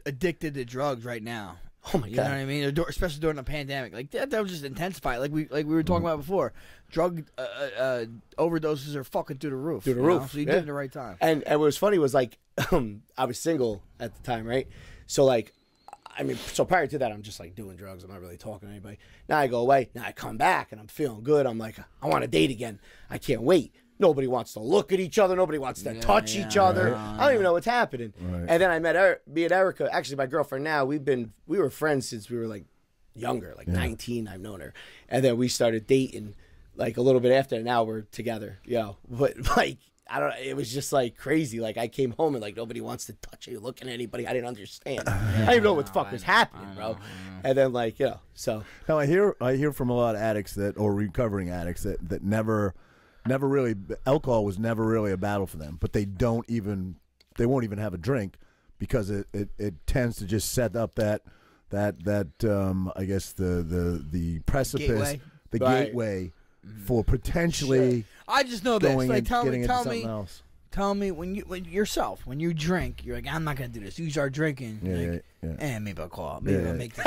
addicted to drugs right now. Oh my God. You know what I mean? Especially during the pandemic. Like that would just intensify. Like we were talking about before. Drug overdoses are fucking through the roof. Through the roof. Know? So you did it at the right time. And what was funny was like, I was single at the time, right? So like, so prior to that, I'm just like doing drugs. I'm not really talking to anybody. Now I go away. Now I come back and I'm feeling good. I'm like, I want to date again. I can't wait. Nobody wants to look at each other. Nobody wants to touch each other. I don't even know what's happening. Right. And then I met me and Erica, actually my girlfriend now. We were friends since we were like younger, like 19. I've known her, and then we started dating like a little bit after. Now we're together, But like I don't. It was just like crazy. Like I came home and like nobody wants to touch you, looking at anybody. I didn't understand. I didn't even know what the fuck was happening, bro. And then like so. Now I hear from a lot of addicts or recovering addicts that never really, alcohol was never really a battle for them, but they won't even have a drink because it tends to just set up that I guess the precipice, gateway for potentially. I just know this. Like, tell me when you drink, you're like, I'm not gonna do this. You start drinking, and maybe I'll call. Maybe I'll make this.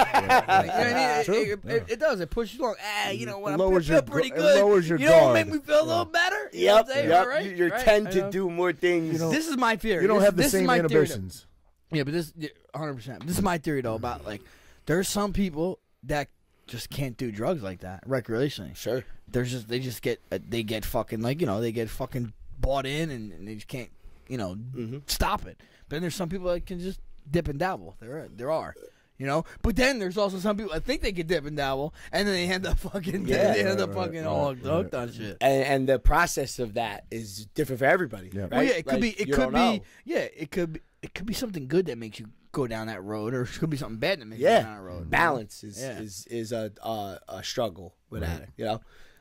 It does. It pushes you along. You know what? I feel pretty good. It lowers your guard. Know what make me feel a little better? Yep. Right? You tend to do more things. This is my theory. You don't have the same inhibitions. Yeah, but this 100%. This is my theory though about like there's some people that just can't do drugs like that recreationally. Sure. They just get fucking like they get fucking bought in and they just can't stop it. But then there's some people that can just dip and dabble. There are. But then there's also some people that think they can dip and dabble, and then they end up fucking all hooked on shit. And the process of that is different for everybody. Yeah. Right? Well, yeah, it could be something good that makes you go down that road, or it could be something bad that makes you go down that road. Balance is a struggle with addict.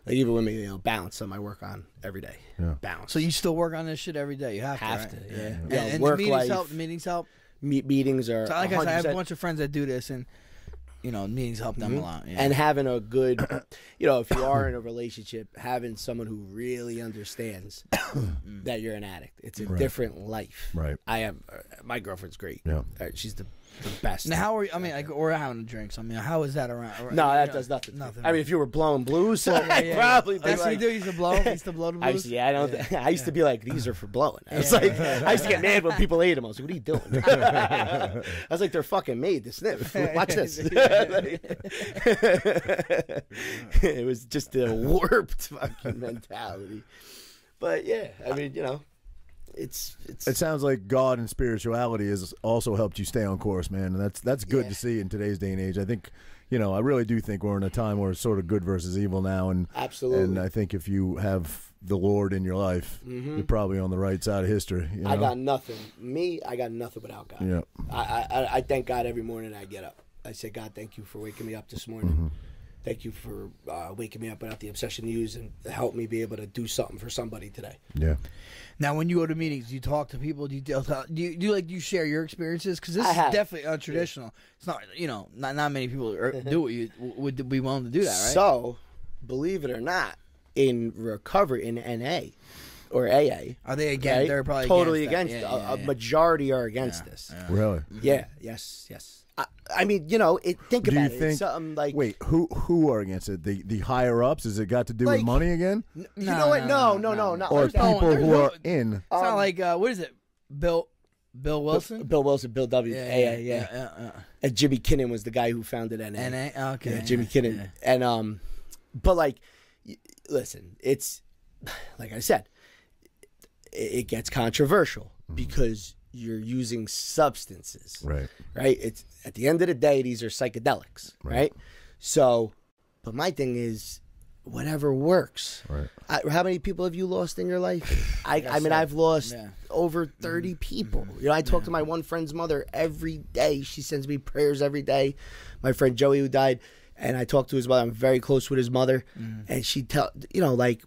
Like even with me, balance something I work on every day. Yeah. Balance. So you still work on this shit every day? You have to, right? Yeah. And work the meetings life. help. The meetings help. Meetings are. So like 100%. I said, I have a bunch of friends that do this, and meetings help them a lot. Yeah. And having a good, if you are in a relationship, having someone who really understands that you're an addict. It's a different life. Right. My girlfriend's great. Yeah. She's the best. Now, how are you? I mean, we're having drinks. I mean, how is that around? No, that does nothing. I mean, if you were blowing blues, I'd probably be that's what you do. You used to blow. You used to blow the blues. I used to be like, these are for blowing. I was like, I used to get mad when people ate them. I was like, what are you doing? I was like, they're fucking made to sniff. Watch this. It was just a warped fucking mentality. But yeah, I mean, it sounds like God and spirituality has also helped you stay on course, man, and that's good to see in today's day and age. I think, I really do think we're in a time where it's sort of good versus evil now, and absolutely. And I think if you have the Lord in your life, you're probably on the right side of history. I got nothing. I got nothing without God. Yeah. I thank God every morning I get up. I say, God, thank you for waking me up this morning. Thank you for waking me up without the obsession news and help me be able to do something for somebody today. Yeah. Now, when you go to meetings, do you talk to people? Do you share your experiences? Because this is definitely untraditional. It's not not many people do what you would be willing to do that, right? So, believe it or not, in recovery in NA or AA, are they against? Right? They're probably totally against. A majority are against this. Yeah. Really? Yeah. Yes. I mean, think about it. It's something like, wait, who are against it? The higher ups? Has it got to do with money again? You know what? No. Or people who are in? It's not like what is it? Bill Wilson. Bill Wilson. Bill W. Yeah. And Jimmy Kinnon was the guy who founded NA. NA. Okay. Yeah, Jimmy Kinnon. Yeah. And but like, listen, it's like I said, it gets controversial because you're using substances, right? It's at the end of the day, these are psychedelics, right? So, but my thing is, whatever works. Right. How many people have you lost in your life? I mean, I've lost over 30 people. You know, I talk to my one friend's mother every day. She sends me prayers every day. My friend Joey, who died, and I talk to his mother. I'm very close with his mother, and she like.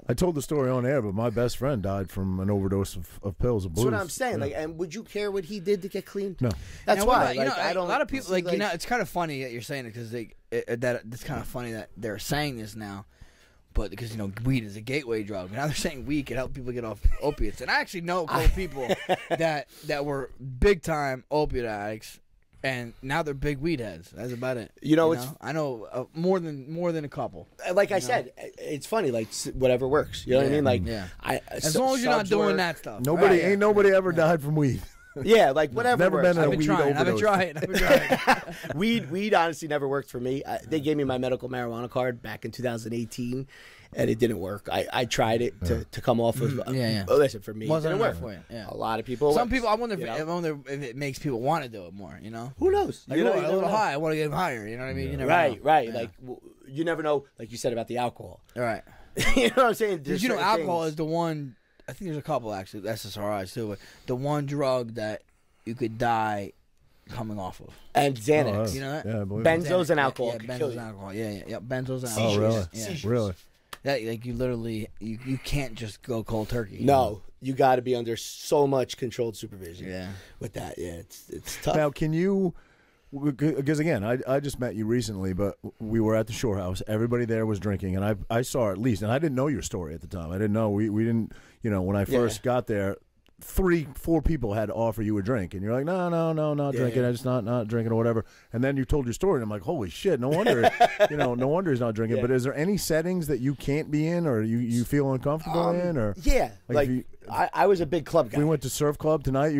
I told the story on air, but my best friend died from an overdose of pills of booze. That's what I'm saying. Like, and would you care what he did to get clean? No. That's why. You know, I don't. A lot of people, like, you know, it's kind of funny that you're saying it because it's kind of funny that they're saying this now, but because, you know, weed is a gateway drug. Now they're saying weed can help people get off opiates, and I actually know a couple people that were big time opiate addicts. And now they're big weed heads. That's about it. I know more than a couple. Like I said, it's funny. Like whatever works. You know what I mean? Like as long as you're not doing that stuff. Ain't nobody ever died from weed. Yeah, like whatever. Never works. been a weed overdose. I've been trying. Weed honestly never worked for me. They gave me my medical marijuana card back in 2018. And it didn't work. I tried it to come off of. Listen, for me, it didn't work. For you. Yeah. A lot of people. Some people. I wonder if it makes people want to do it more. You know, who knows? Like, a little high. I want to get higher. You know what I mean? Yeah. You never know. Right. Yeah. Like you never know. Like you said about the alcohol. Right. You know what I'm saying? Because alcohol is the one. I think there's a couple actually. SSRIs too. But the one drug that you could die coming off of. And Xanax. You know that? Yeah, I believe benzos and alcohol. Yeah, benzos and alcohol. Yeah. Benzos and alcohol. Oh, really? Yeah. Really? That, like, you literally you can't just go cold turkey. No, you got to be under so much controlled supervision. Yeah. With that, it's tough. Now, can you? Because again, I just met you recently, but we were at the Shore House. Everybody there was drinking, and I saw at least, and I didn't know your story at the time. I didn't know we didn't. You know, when I first got there, 3-4 people had to offer you a drink, and you're like, no, not drinking. I just not drinking or whatever. And then you told your story, and I'm like, holy shit, no wonder, no wonder he's not drinking. Yeah. But is there any settings that you can't be in, or you feel uncomfortable in, or I was a big club guy. We went to surf club tonight.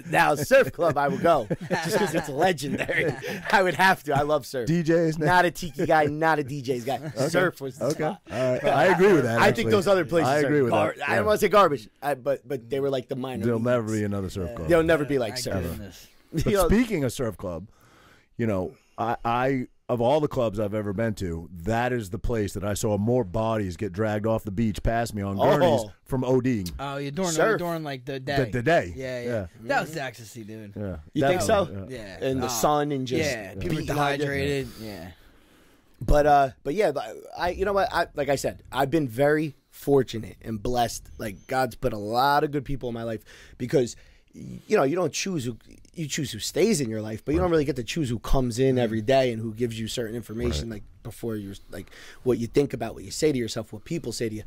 Now surf club, I would go just because it's legendary. I would have to. I love surf. DJs, not a tiki guy, not a DJ's guy. Okay. Surf was the spot. All right. I agree with that. I think those other places. I agree with that. I don't want to say garbage, but they were like the minor. There'll never be another surf club. There'll never be like surf. But speaking of surf club, I of all the clubs I've ever been to, that is the place that I saw more bodies get dragged off the beach past me on gurneys from ODing. Oh, you're during like the day. The day. Yeah. That was ecstasy, dude. Yeah. You think so? Yeah. In the sun and just people beating dehydrated. Yeah. But yeah, you know what? Like I said, I've been very fortunate and blessed. Like God's put a lot of good people in my life because you don't choose who you choose who stays in your life, but you don't really get to choose who comes in every day and who gives you certain information like before you're like what you think about, what you say to yourself, what people say to you.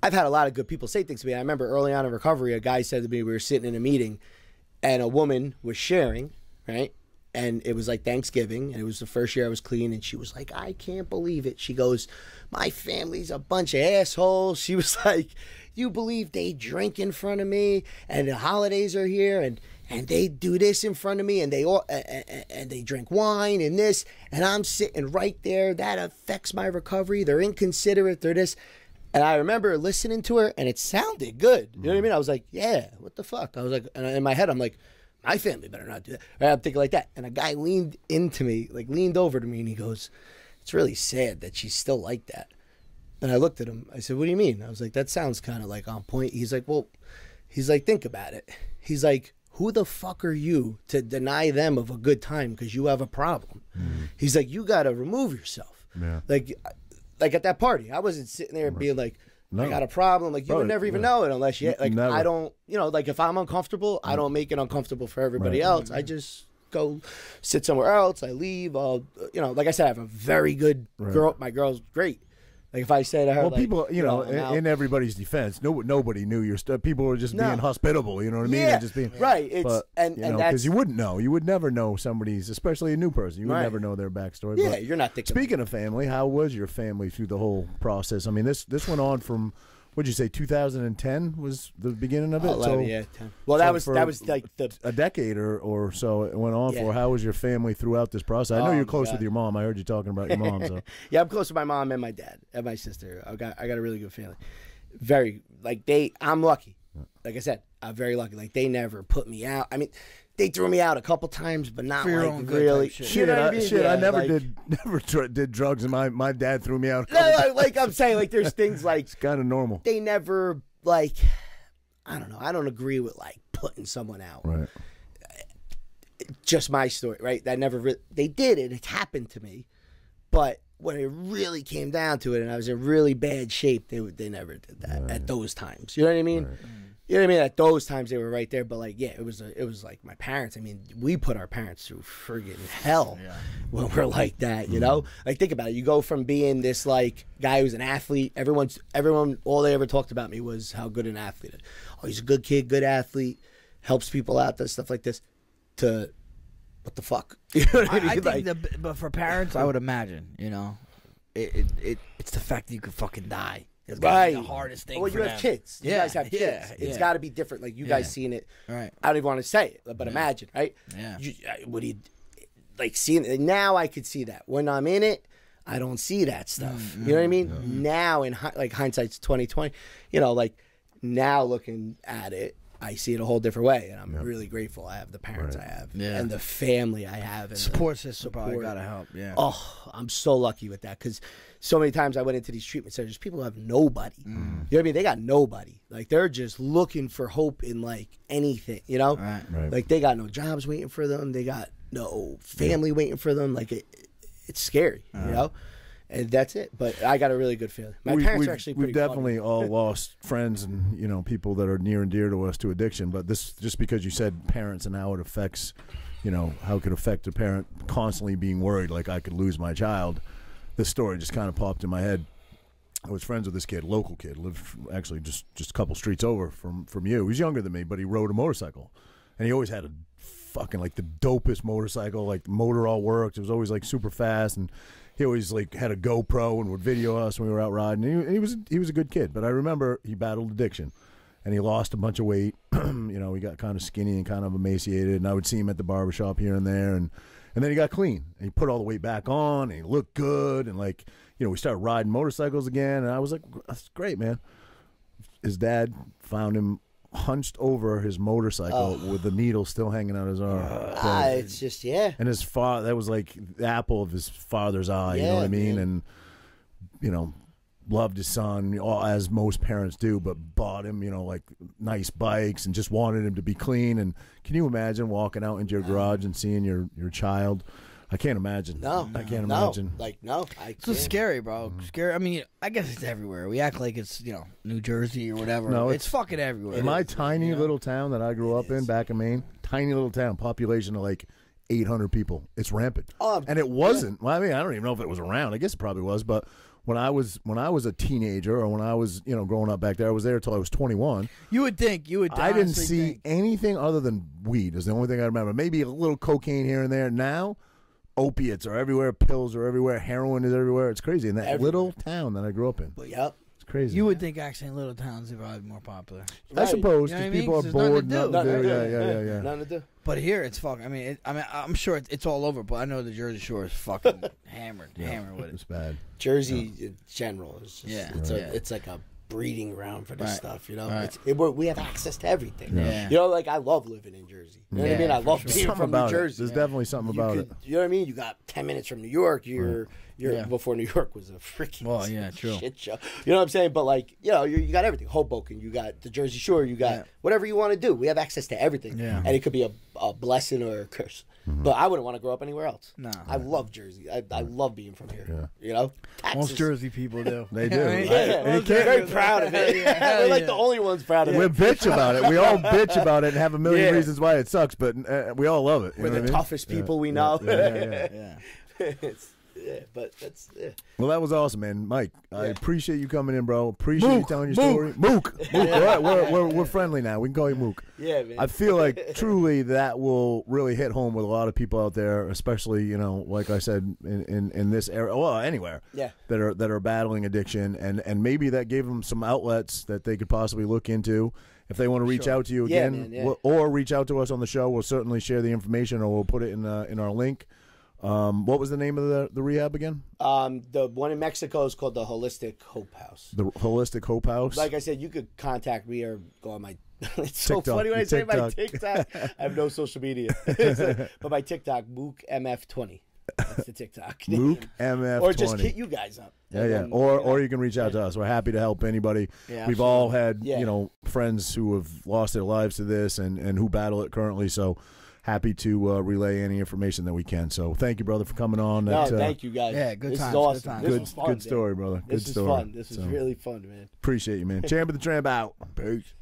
I've had a lot of good people say things to me. I remember early on in recovery, a guy said to me, we were sitting in a meeting and a woman was sharing, right? And it was like Thanksgiving, and it was the first year I was clean, and she was like, I can't believe it. She goes, my family's a bunch of assholes. She was like, you believe they drink in front of me, and the holidays are here, and they do this in front of me, and they drink wine and this, and I'm sitting right there. That affects my recovery. They're inconsiderate. They're this. And I remember listening to her, and it sounded good. You know what I mean? I was like, yeah, what the fuck? I was like, and in my head, I'm like, my family better not do that. Right? I'm thinking like that. And a guy leaned over to me, and he goes, it's really sad that she's still like that. And I looked at him. I said, what do you mean? I was like, that sounds kind of like on point. He's like, think about it. He's like, who the fuck are you to deny them of a good time because you have a problem? He's like, you got to remove yourself. Yeah. Like at that party, I wasn't sitting there being like, I got a problem. Like, you would never even know it unless you, like, never. I don't, like, if I'm uncomfortable, I don't make it uncomfortable for everybody else. I just go sit somewhere else. I leave. I'll, like I said, I have a very good girl. My girl's great. Like, if I say to her, well, people, in everybody's defense, nobody knew your stuff. People were just being hospitable. You know what I mean? Yeah, and just being right. It's and because you wouldn't know. You would never know somebody's, especially a new person. You would never know their backstory. Yeah, but you're not thinking. Speaking of family, how was your family through the whole process? I mean, this went on from. What'd you say? 2010 was the beginning of it. 11, yeah, 10. Well, that was like a decade or so it went on for. How was your family throughout this process? I know you're close with your mom. I heard you talking about your mom. So yeah, I'm close with my mom and my dad and my sister. I got a really good family. Very I'm lucky. Like I said, I'm very lucky. Like they never put me out. I mean, they threw me out a couple times, but not For your like own good really. type shit. You know what I mean? I Yeah, never like, did drugs, and my dad threw me out. No, like I'm saying, like there's things like It's kind of normal. they never like. I don't know. I don't agree with like putting someone out. Right. Just my story, right? That never they did it. It happened to me, but when it really came down to it, and I was in really bad shape, they never did that at those times. You know what I mean? Right. You know what I mean? At those times, they were right there. But like, yeah, it was like my parents. I mean, we put our parents through friggin' hell when we're like that. You know, like think about it. You go from being this like guy who's an athlete. Everyone, all they ever talked about me was how good an athlete. Oh, he's a good kid, good athlete, helps people out, does stuff like this. To what the fuck? You know what I mean? I think like, but for parents, I would imagine, you know, it's the fact that you could fucking die. It's gotta be the hardest thing. Well, for you them. have kids. You guys have kids. Yeah, It's got to be different. Like you guys seeing it. Right. I don't even want to say it, but imagine, right? Yeah. What do you like seeing it? Now I could see that. When I'm in it, I don't see that stuff. You know what I mean? Now in like hindsight's 2020. You know, like now looking at it, I see it a whole different way, and I'm really grateful. I have the parents I have, and the family I have, and Support system probably gotta help. Yeah. Oh, I'm so lucky with that because so many times I went into these treatment centers, people have nobody. You know what I mean? They got nobody. Like they're just looking for hope in like anything. You know, Right. like they got no jobs waiting for them. They got no family waiting for them. Like it's scary. You know. And that's it. But I got a really good feeling. My parents are actually pretty We've definitely funny. all lost friends and, you know, people that are near and dear to us to addiction. But this, just because you said parents and how it affects, you know, how it could affect a parent constantly being worried like I could lose my child, this story just kind of popped in my head. I was friends with this kid, local kid, lived actually just a couple streets over from you. He was younger than me, but he rode a motorcycle. And he always had a fucking, like, the dopest motorcycle. Like, the motor all worked. It was always, like, super fast. And he always like had a GoPro and would video us when we were out riding. And he was a good kid, but I remember he battled addiction, and he lost a bunch of weight. You know, he got kind of skinny and kind of emaciated. And I would see him at the barbershop here and there, and then he got clean. And he put all the weight back on, and he looked good. And like, you know, we started riding motorcycles again, and I was like, that's great, man. His dad found him hunched over his motorcycle with the needle still hanging out his arm. It's just and his father, that was like the apple of his father's eye, you know what I mean? Man. And, you know, loved his son, as most parents do, but bought him, you know, like nice bikes and just wanted him to be clean. And can you imagine walking out into your garage and seeing your child? I can't imagine. I can't imagine. Like, no. It's scary, bro. Scary. I mean, I guess it's everywhere. We act like it's, you know, New Jersey or whatever. No, it's fucking everywhere. In my tiny little town that I grew up in back in Maine, tiny little town, population of like 800 people. It's rampant. And it wasn't. Well, I mean, I don't even know if it was around. I guess it probably was. But when I was a teenager, or when I was, you know, growing up back there, I was there until I was 21. You would I didn't see anything other than weed. Is the only thing I remember. Maybe a little cocaine here and there. Now, opiates are everywhere, pills are everywhere, heroin is everywhere. It's crazy in that little town that I grew up in. But It's crazy. You would think actually in little towns they're probably more popular. I suppose, You know what I because mean? people are 'Cause there's nothing bored. to do. Nothing to do. Yeah. Nothing to do. But here it's fucking. I mean, I'm sure it's all over. But I know the Jersey Shore is fucking hammered with it. It's bad. Jersey in general is just, Yeah. it's like a breeding ground for this stuff, you know. Right. We have access to everything. Yeah. You know, like I love living in Jersey. You know what I mean? I love being Something from New about Jersey. it. There's definitely something about it. You know what I mean? You got 10 minutes from New York. You're before New York was a freaking true. shit show. You know what I'm saying? But like, you know, you got everything. Hoboken, you got the Jersey Shore, you got whatever you want to do. We have access to everything. Yeah. And it could be a blessing or a curse. But I wouldn't want to grow up anywhere else. No. I love Jersey. I love being from here. You know? Most Jersey people do. They do. We're very proud of it. We're like the only ones proud of it. We bitch about it. We all bitch about it and have a million reasons why it sucks, but we all love it. You We're know the what I mean? toughest people we know. But that's Well, that was awesome, man. Mike, I appreciate you coming in, bro. Appreciate you telling your story. Mook. All right, we're friendly now. We can call you Mook. Yeah, man. I feel like truly that will really hit home with a lot of people out there, especially, you know, like I said, in this area, well, anywhere that are battling addiction, and maybe that gave them some outlets that they could possibly look into. If they want to reach out to you again, or reach out to us on the show, we'll certainly share the information, or we'll put it in our link. What was the name of the rehab again? The one in Mexico is called the Holistic Hope House. The Holistic Hope House. Like I said, you could contact me or go on my. It's so TikTok. funny when I say my TikTok. TikTok. I have no social media, but my TikTok, Mook MF20. That's the TikTok. Mook MF20. Or just hit you guys up. Yeah. Or you can reach out to us. We're happy to help anybody. Yeah, We've all had friends who have lost their lives to this and who battle it currently. So happy to relay any information that we can. So thank you, brother, for coming on. Thank you guys. Yeah, good this times. Is awesome. Good times. This was fun, good story, brother. This Good is story. fun. This is really fun, man. Appreciate you, man. Champ of the Tramp out. Peace.